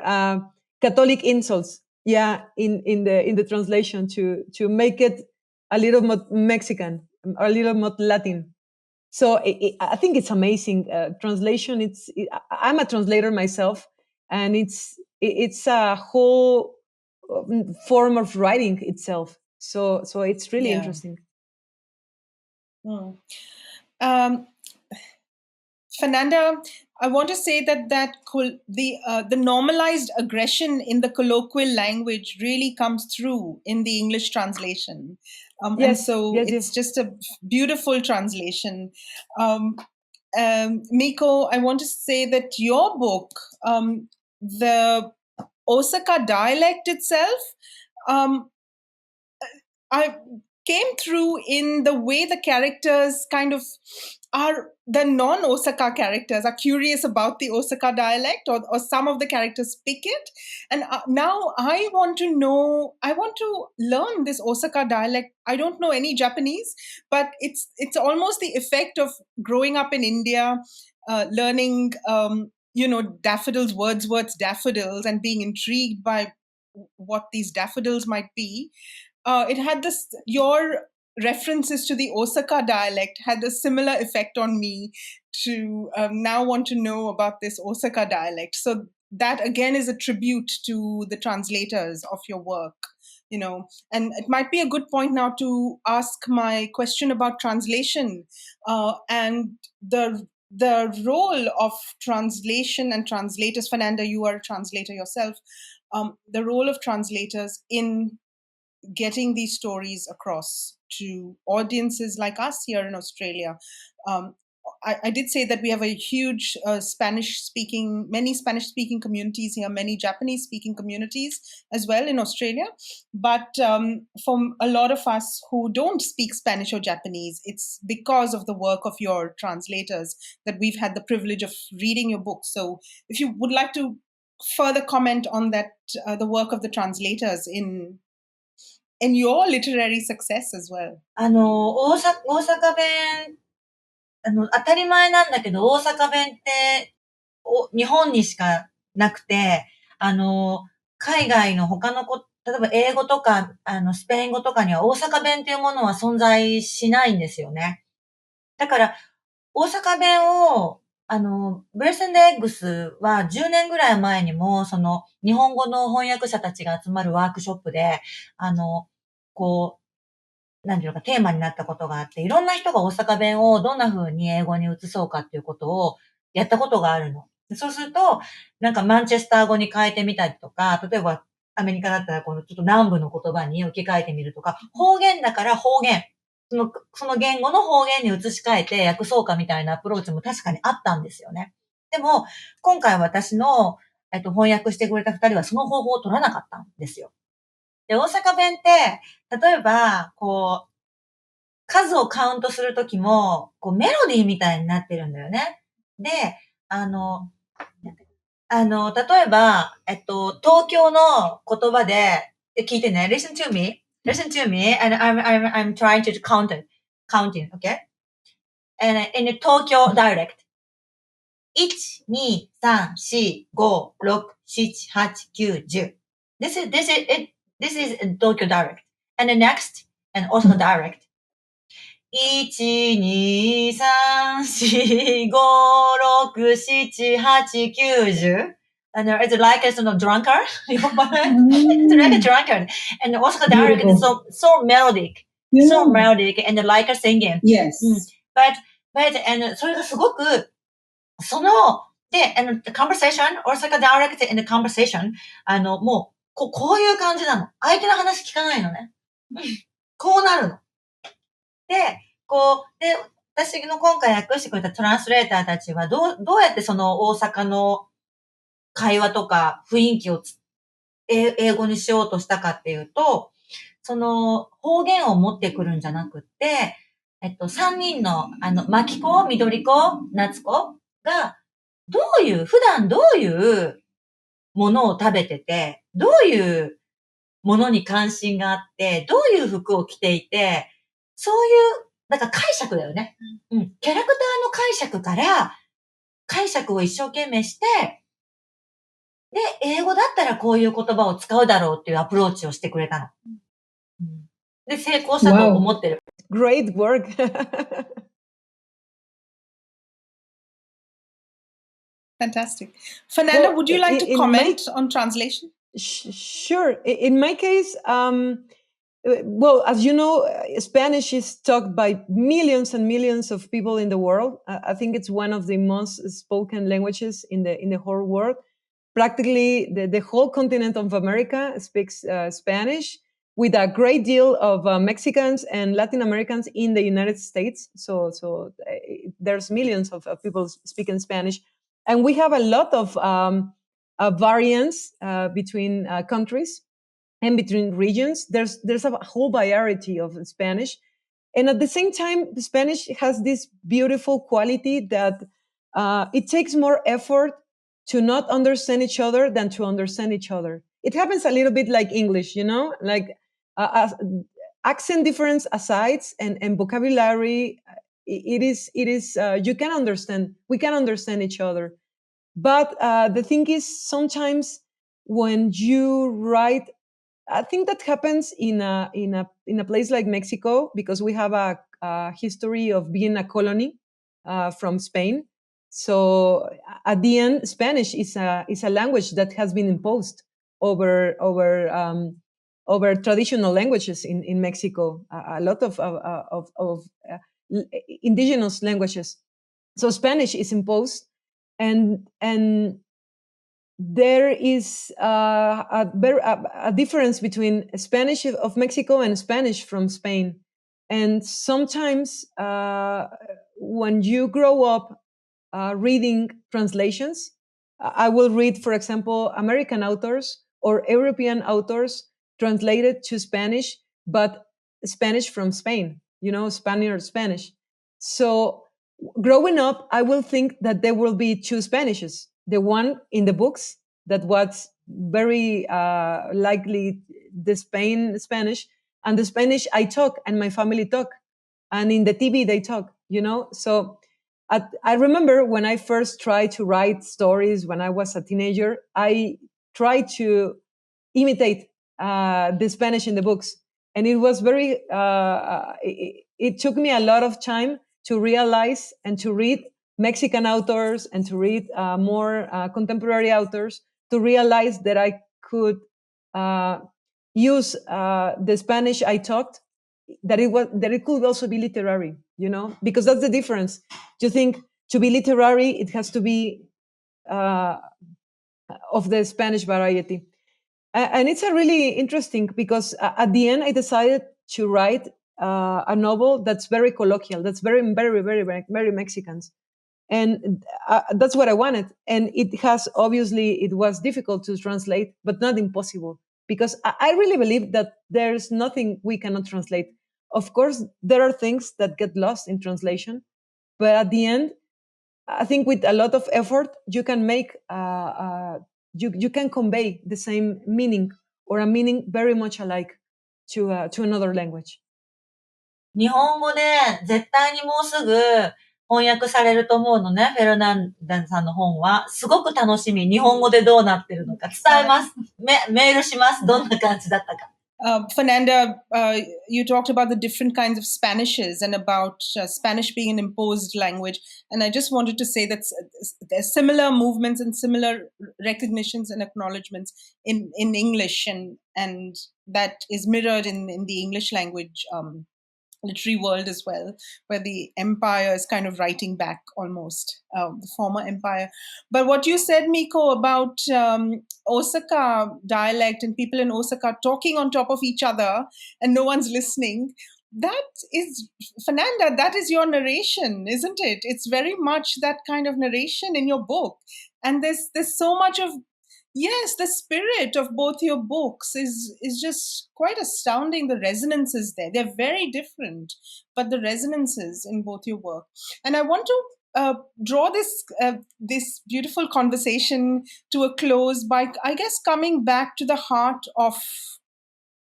Catholic insults, in the translation to make it a little more Mexican, a little more Latin. So I think it's amazing. Translation. I'm a translator myself, and it's a whole form of writing itself. So it's really interesting. Fernanda, I want to say that the normalized aggression in the colloquial language really comes through in the English translation. And so it's just a beautiful translation. Mieko, I want to say that your book, the Osaka dialect itself, I came through in the way the characters kind of are, the non-Osaka characters are curious about the Osaka dialect, or some of the characters pick it. And now I want to learn this Osaka dialect. I don't know any Japanese, but it's almost the effect of growing up in India, learning, daffodils, Wordsworth's daffodils, and being intrigued by what these daffodils might be. It had your references to the Osaka dialect had a similar effect on me to now want to know about this Osaka dialect. So that again is a tribute to the translators of your work, and it might be a good point now to ask my question about translation and the role of translation and translators. Fernanda, you are a translator yourself. The role of translators in getting these stories across to audiences like us here in Australia. I did say that we have a huge many Spanish-speaking communities here, many Japanese-speaking communities as well in Australia. But for a lot of us who don't speak Spanish or Japanese, it's because of the work of your translators that we've had the privilege of reading your book. So if you would like to further comment on that, the work of the translators in your literary success as well. 大阪弁、当たり前なんだけど、大阪弁って日本にしかなくて、海外の他の例えば英語とか、スペイン語とかには大阪弁っていうものは存在しないんですよね。だから、大阪弁を、ブレスンドエッグスは10年ぐらい前にも、日本語の翻訳者たちが集まるワークショップで、なんていうのか、テーマになったことがあって、いろんな人が大阪弁をどんな風に英語に移そうかっていうことをやったことがあるの。そうすると、なんかマンチェスター語に変えてみたりとか、例えばアメリカだったらちょっと南部の言葉に置き換えてみるとか、方言だから方言。その言語の方言に移し替えて訳そうかみたいなアプローチも確かにあったんですよね。でも、今回私の、翻訳してくれた二人はその方法を取らなかったんですよ。で、大阪弁って、例えば、数をカウントするときも、メロディーみたいになってるんだよね。で、例えば、東京の言葉で、聞いてね、listen to me, and I'm trying to counting, okay? And in the Tokyo dialect, 1, 2, 3, 4, 5, 6, 7, 8, 9, 10. This is Tokyo dialect. And the next, and also the dialect. 1, 2, 3, 4, 5, 6, 7, 8, 9, 10. And it's like a drunkard. It's like a drunkard. And also the dialect is so melodic. Yeah. So melodic and like a singing. Yes. But, and それがすごく、and the conversation, Osaka dialect in the conversation, もう、こういう感じなの。相手の話聞かないのね。こうなるの。で、私の今回訳してくれたトランスレーターたちはどうやってその大阪の会話とか雰囲気を英語にしようとしたかっていうと、その方言を持ってくるんじゃなくって、3人の、マキコ、緑子、夏子が、普段どういうものを食べてて、どういうものに関心があって、どういう服を着ていて、そういう、なんか解釈だよね。うん。キャラクターの解釈から、解釈を一生懸命して、で、英語だったらこういう言葉を使うだろうっていうアプローチをしてくれたの。うん、で、成功したと思ってる。Great work. Fantastic. Fernanda, Well, would you like to in comment on translation? Sure. In my case, well, as you know, Spanish is talked by millions and millions of people in the world. I think it's one of the most spoken languages in the whole world. Practically, the whole continent of America speaks Spanish, with a great deal of Mexicans and Latin Americans in the United States. So there's millions of people speaking Spanish, and we have a lot of variance between countries and between regions. There's a whole variety of Spanish, and at the same time, the Spanish has this beautiful quality that it takes more effort to not understand each other than to understand each other. It happens a little bit like English, like accent difference aside and vocabulary. It is you can understand. We can understand each other, but the thing is, sometimes when you write, I think that happens in a place like Mexico, because we have a history of being a colony from Spain. So at the end, Spanish is a language that has been imposed over traditional languages in Mexico. A lot of indigenous languages. So Spanish is imposed, and there is a difference between Spanish of Mexico and Spanish from Spain. And sometimes when you grow up reading translations, I will read, for example, American authors or European authors translated to Spanish, but Spanish from Spain, Spaniard Spanish. So growing up, I will think that there will be two Spanishes. The one in the books, that was very likely the Spain Spanish, and the Spanish I talk and my family talk, and in the TV they talk, So I remember when I first tried to write stories when I was a teenager, I tried to imitate the Spanish in the books. And it was it took me a lot of time to realize and to read Mexican authors and to read more contemporary authors, to realize that I could use the Spanish I talked, that it could also be literary, because that's the difference. You think to be literary, it has to be of the Spanish variety. And it's a really interesting, because at the end I decided to write a novel that's very colloquial, that's very, very, very, very, very Mexicans. And that's what I wanted. And it was difficult to translate, but not impossible, because I really believe that there's nothing we cannot translate. Of course, there are things that get lost in translation, but at the end, I think with a lot of effort, you can make you can convey the same meaning, or a meaning very much alike to another language. 日本語で絶対にもうすぐ翻訳されると思うのね、フェルナンダさんの本は。すごく楽しみ。日本語でどうなってるのか伝えます。メールします。どんな感じだったか。Fernanda, you talked about the different kinds of Spanishes and about Spanish being an imposed language. And I just wanted to say that there's similar movements and similar recognitions and acknowledgements in English, and that is mirrored in the English language literary world as well, where the empire is kind of writing back almost, the former empire. But what you said, Mieko, about Osaka dialect and people in Osaka talking on top of each other and no one's listening, that is, Fernanda, that is your narration, isn't it? It's very much that kind of narration in your book. And there's so much of Yes, the spirit of both your books is just quite astounding. The resonances there, they're very different, but the resonances in both your work. And I want to draw this beautiful conversation to a close by, I guess, coming back to the heart of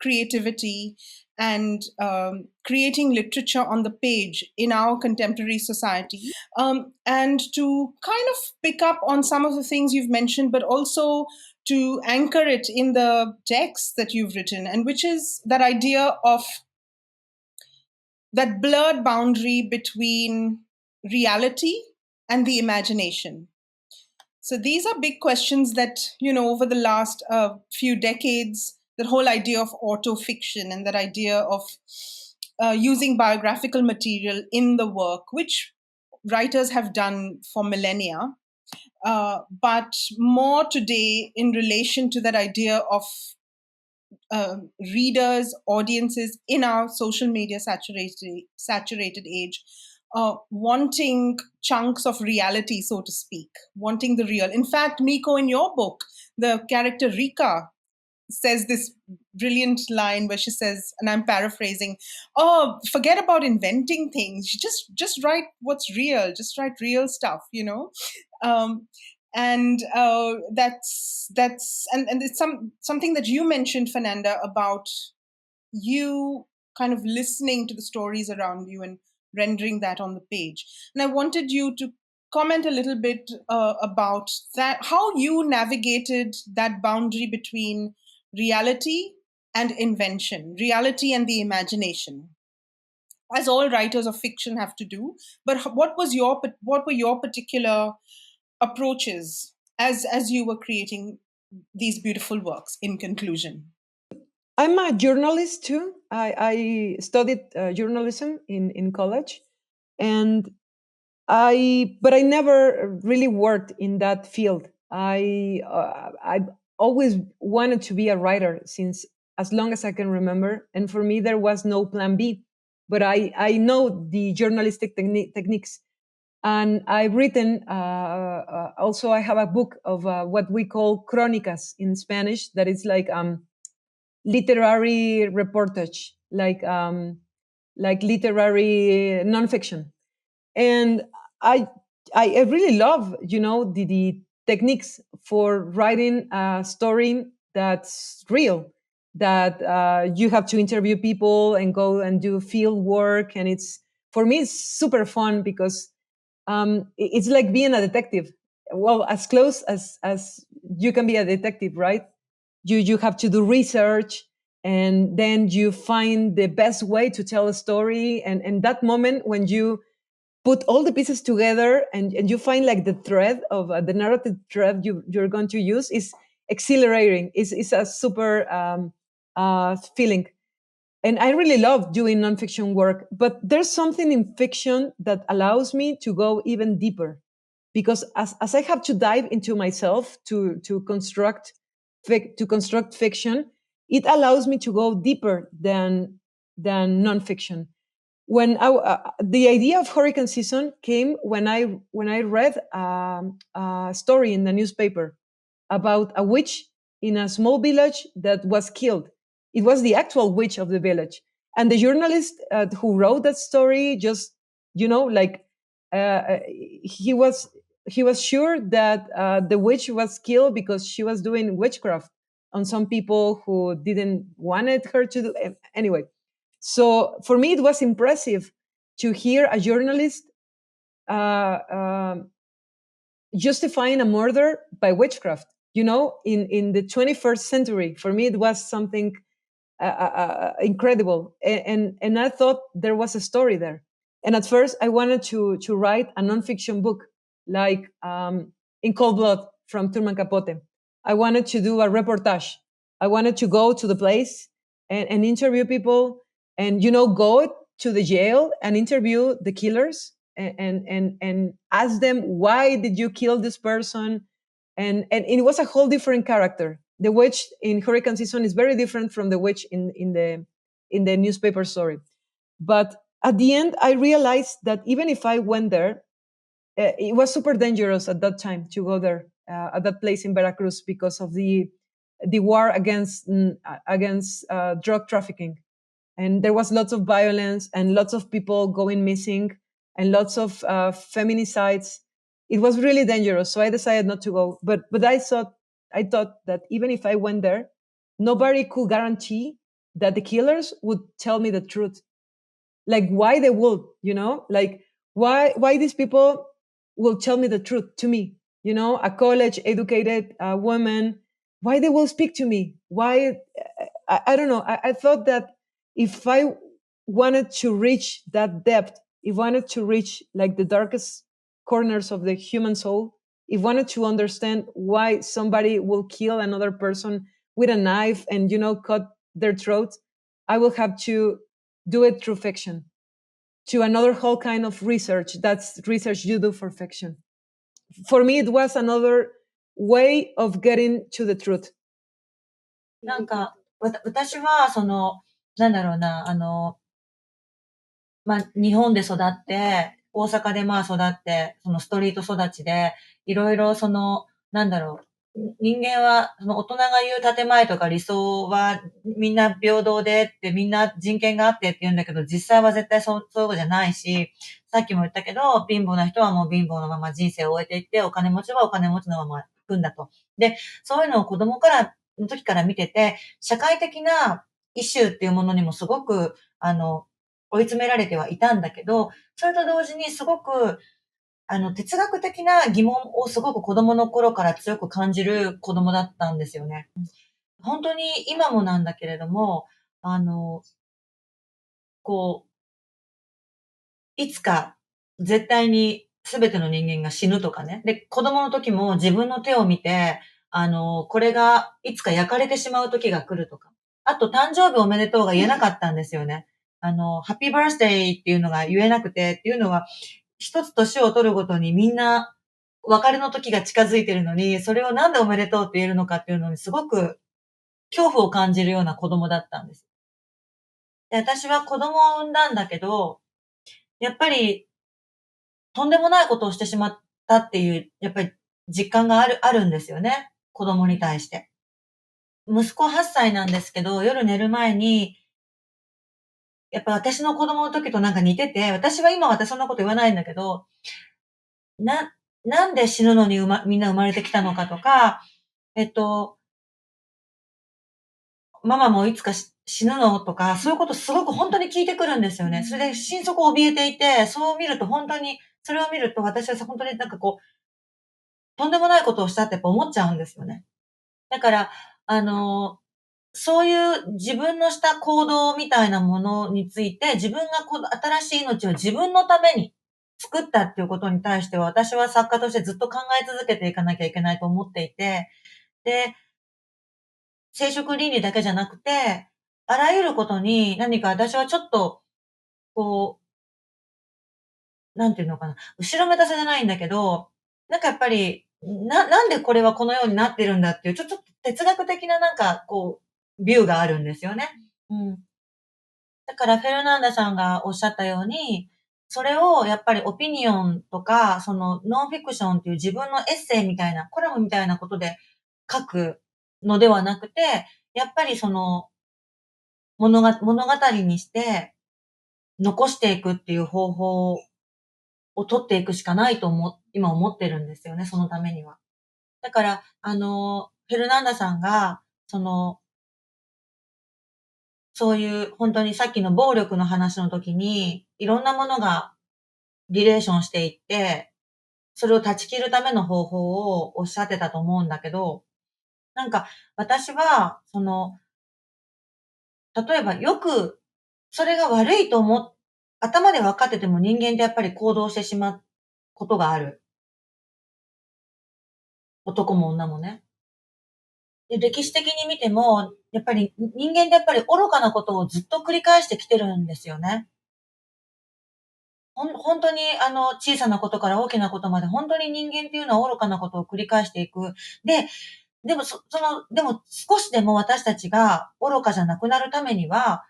creativity and creating literature on the page in our contemporary society. And to kind of pick up on some of the things you've mentioned, but also to anchor it in the text that you've written, and which is that idea of that blurred boundary between reality and the imagination. So these are big questions that, over the last few decades, that whole idea of autofiction and that idea of using biographical material in the work, which writers have done for millennia, but more today in relation to that idea of readers, audiences in our social media saturated age, wanting chunks of reality, so to speak, wanting the real. In fact, Mieko, in your book, the character Rika says this brilliant line where she says, and I'm paraphrasing, "Oh, forget about inventing things. Just write what's real. Just write real stuff." Um, and that's and it's something that you mentioned, Fernanda, about you kind of listening to the stories around you and rendering that on the page. And I wanted you to comment a little bit about that, how you navigated that boundary between reality and invention, reality and the imagination, as all writers of fiction have to do. But what were your particular approaches as you were creating these beautiful works, in conclusion? I'm a journalist too. I studied journalism in college, and but I never really worked in that field. I always wanted to be a writer since as long as I can remember, and for me there was no plan B. But I know the journalistic techniques, and I've written. Also, I have a book of what we call crónicas in Spanish. That is like literary reportage, like literary nonfiction. And I I really love, the techniques for writing a story that's real. That you have to interview people and go and do field work, and it's for me it's super fun because it's like being a detective. Well, as close as you can be a detective, right? You have to do research, and then you find the best way to tell a story, and that moment when you put all the pieces together, and you find like the thread of the narrative thread you're going to use is exhilarating. It's a super feeling. And I really love doing nonfiction work, but there's something in fiction that allows me to go even deeper, because as I have to dive into myself to construct fiction, it allows me to go deeper than nonfiction. The idea of hurricane season came when I read a story in the newspaper about a witch in a small village that was killed. It was the actual witch of the village, and the journalist who wrote that story just, like, he was sure that the witch was killed because she was doing witchcraft on some people who didn't wanted her to do. Anyway, so for me, it was impressive to hear a journalist uh, um justifying a murder by witchcraft. In the 21st century, for me, it was something incredible, and I thought there was a story there. And at first, I wanted to write a nonfiction book, like In Cold Blood from Truman Capote. I wanted to do a reportage. I wanted to go to the place and interview people, and go to the jail and interview the killers, and ask them, why did you kill this person? And it was a whole different character. The witch in hurricane season is very different from the witch in the newspaper story. But at the end, I realized that even if I went there, it was super dangerous at that time to go there. at that place in Veracruz because of the war against drug trafficking. And there was lots of violence and lots of people going missing and lots of feminicides. It was really dangerous, so I decided not to go. But I thought that even if I went there, nobody could guarantee that the killers would tell me the truth. Like why they would, like why these people will tell me the truth to me, a college educated woman, why they will speak to me, why I don't know. I thought that if I wanted to reach that depth, if I wanted to reach like the darkest corners of the human soul, if I wanted to understand why somebody will kill another person with a knife and cut their throat, I will have to do it through fiction, to another whole kind of research. That's research you do for fiction. For me, it was another way of getting to the truth. なんか、私は、なんだろうな、日本で育って、大阪で育って、ストリート育ちで、いろいろなんだろう、人間は、大人が言う建前とか理想は、みんな平等でって、みんな人権があってって言うんだけど、実際は絶対そういうことじゃないし、さっきも言ったけど、貧乏な人はもう貧乏のまま人生を終えていって、お金持ちはお金持ちのまま行くんだと。で、そういうのを子供の時から見てて、社会的なイシューっていうものにもすごく、追い詰められてはいたんだけど、それと同時にすごく、哲学的な疑問をすごく子供の頃から強く感じる子供だったんですよね。本当に今もなんだけれども、いつか絶対に全ての人間が死ぬとかね。で、子供の時も自分の手を見て、これがいつか焼かれてしまう時が来るとか。あと、誕生日おめでとうが言えなかったんですよね。ハッピーバースデーっていうのが言えなくてっていうのは、一つ年を取るごとにみんな別れの時が近づいてるのに、それをなんでおめでとうって言えるのかっていうのにすごく恐怖を感じるような子供だったんです。で、私は子供を産んだんだけど、やっぱりとんでもないことをしてしまったっていう、やっぱり実感があるんですよね。子供に対して。息子8歳なんですけど、夜寝る前に、やっぱ私の子供の時となんか似てて、私は今そんなこと言わないんだけど、なんで死ぬのにみんな生まれてきたのかとか、ママもいつか死ぬのとか、そういうことすごく本当に聞いてくるんですよね。それで心底怯えていて、そう見ると本当に、それを見ると私は本当になんかとんでもないことをしたってやっぱ思っちゃうんですよね。だから、そういう自分のした行動みたいなものについて、自分が新しい命を自分のために作ったっていうことに対しては、私は作家としてずっと考え続けていかなきゃいけないと思っていて、で、生殖倫理だけじゃなくて、あらゆることに何か私はちょっと、なんていうのかな、後ろめたさじゃないんだけど、なんかやっぱり、なんでこれはこのようになってるんだっていう、ちょっと哲学的なビューがあるんですよね。うん。だからフェルナンダさんがおっしゃったように、それをやっぱりオピニオンとか、ノンフィクションっていう自分のエッセイみたいな、コラムみたいなことで書くのではなくて、やっぱり物語にして残していくっていう方法を取っていくしかないと今思ってるんですよね、そのためには。だから、フェルナンダさんが、そういう本当にさっきの暴力の話の時に、いろんなものがリレーションしていって、それを断ち切るための方法をおっしゃってたと思うんだけど、なんか私は、例えばよく、それが悪いと頭で分かってても人間ってやっぱり行動してしまうことがある。男も女もね。で、歴史的に見ても、やっぱり人間ってやっぱり愚かなことをずっと繰り返してきてるんですよね。本当に小さなことから大きなことまで、本当に人間っていうのは愚かなことを繰り返していく。でもでも少しでも私たちが愚かじゃなくなるためには、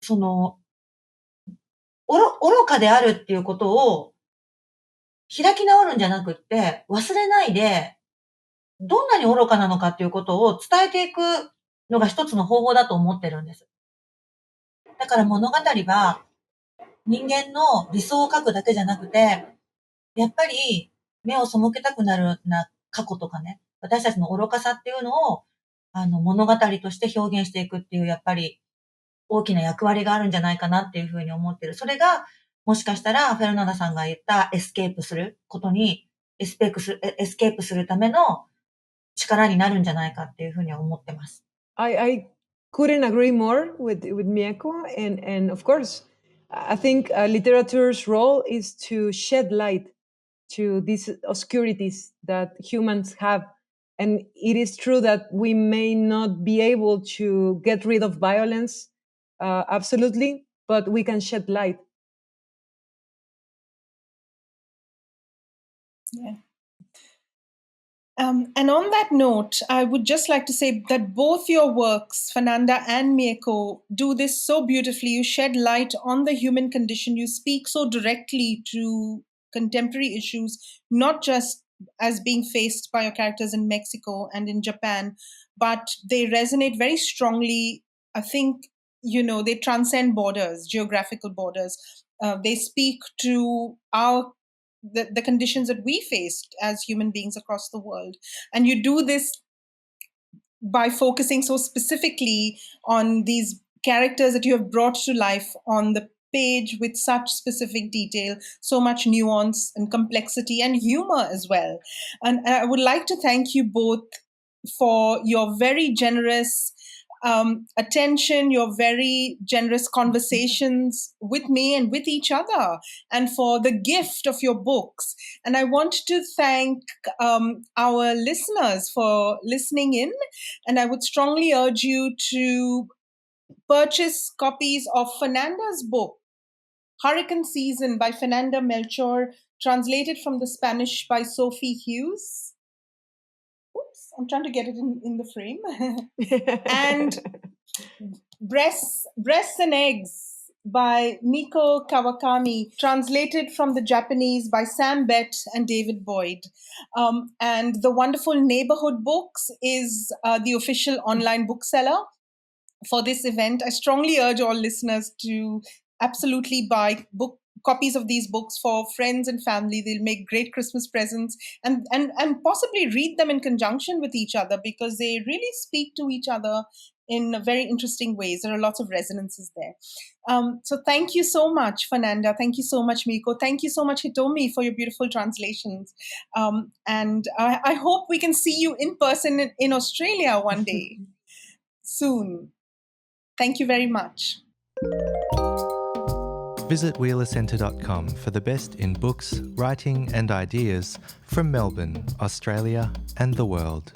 愚かであるっていうことを開き直るんじゃなくって、忘れないで、どんなに愚かなのかっていうことを伝えていくのが一つの方法だと思ってるんです。だから物語は人間の理想を書くだけじゃなくて、やっぱり目を背けたくなるな過去とかね、私たちの愚かさっていうのを物語として表現していくっていう、やっぱり大きな役割があるんじゃないかなっていうふうに思ってる。それが、もしかしたら、フェルナンダさんが言ったエスケープすることに、エスケープするための力になるんじゃないかっていうふうには思ってます。I couldn't agree more with Mieko. And of course, I think literature's role is to shed light to these obscurities that humans have. And it is true that we may not be able to get rid of violence, absolutely, but we can shed light. Yeah. And on that note, I would just like to say that both your works, Fernanda and Mieko, do this so beautifully. You shed light on the human condition. You speak so directly to contemporary issues, not just as being faced by your characters in Mexico and in Japan, but they resonate very strongly. I think, they transcend borders, geographical borders. They speak to the conditions that we faced as human beings across the world. And you do this by focusing so specifically on these characters that you have brought to life on the page with such specific detail, so much nuance and complexity and humor as well. And I would like to thank you both for your very generous attention, your very generous conversations with me and with each other, and for the gift of your books. And I want to thank our listeners for listening in. And I would strongly urge you to purchase copies of Fernanda's book, Hurricane Season by Fernanda Melchor, translated from the Spanish by Sophie Hughes. Oops, I'm trying to get it in the frame. And Breasts and Eggs by Mieko Kawakami, translated from the Japanese by Sam Bett and David Boyd. And the wonderful Neighborhood Books is the official online bookseller for this event. I strongly urge all listeners to absolutely buy copies of these books for friends and family. They'll make great Christmas presents, and possibly read them in conjunction with each other, because they really speak to each other in very interesting ways. There are lots of resonances there. So thank you so much, Fernanda. Thank you so much, Mieko. Thank you so much, Hitomi, for your beautiful translations. And I hope we can see you in person in Australia one day soon. Thank you very much. Visit wheelercentre.com for the best in books, writing and ideas from Melbourne, Australia and the world.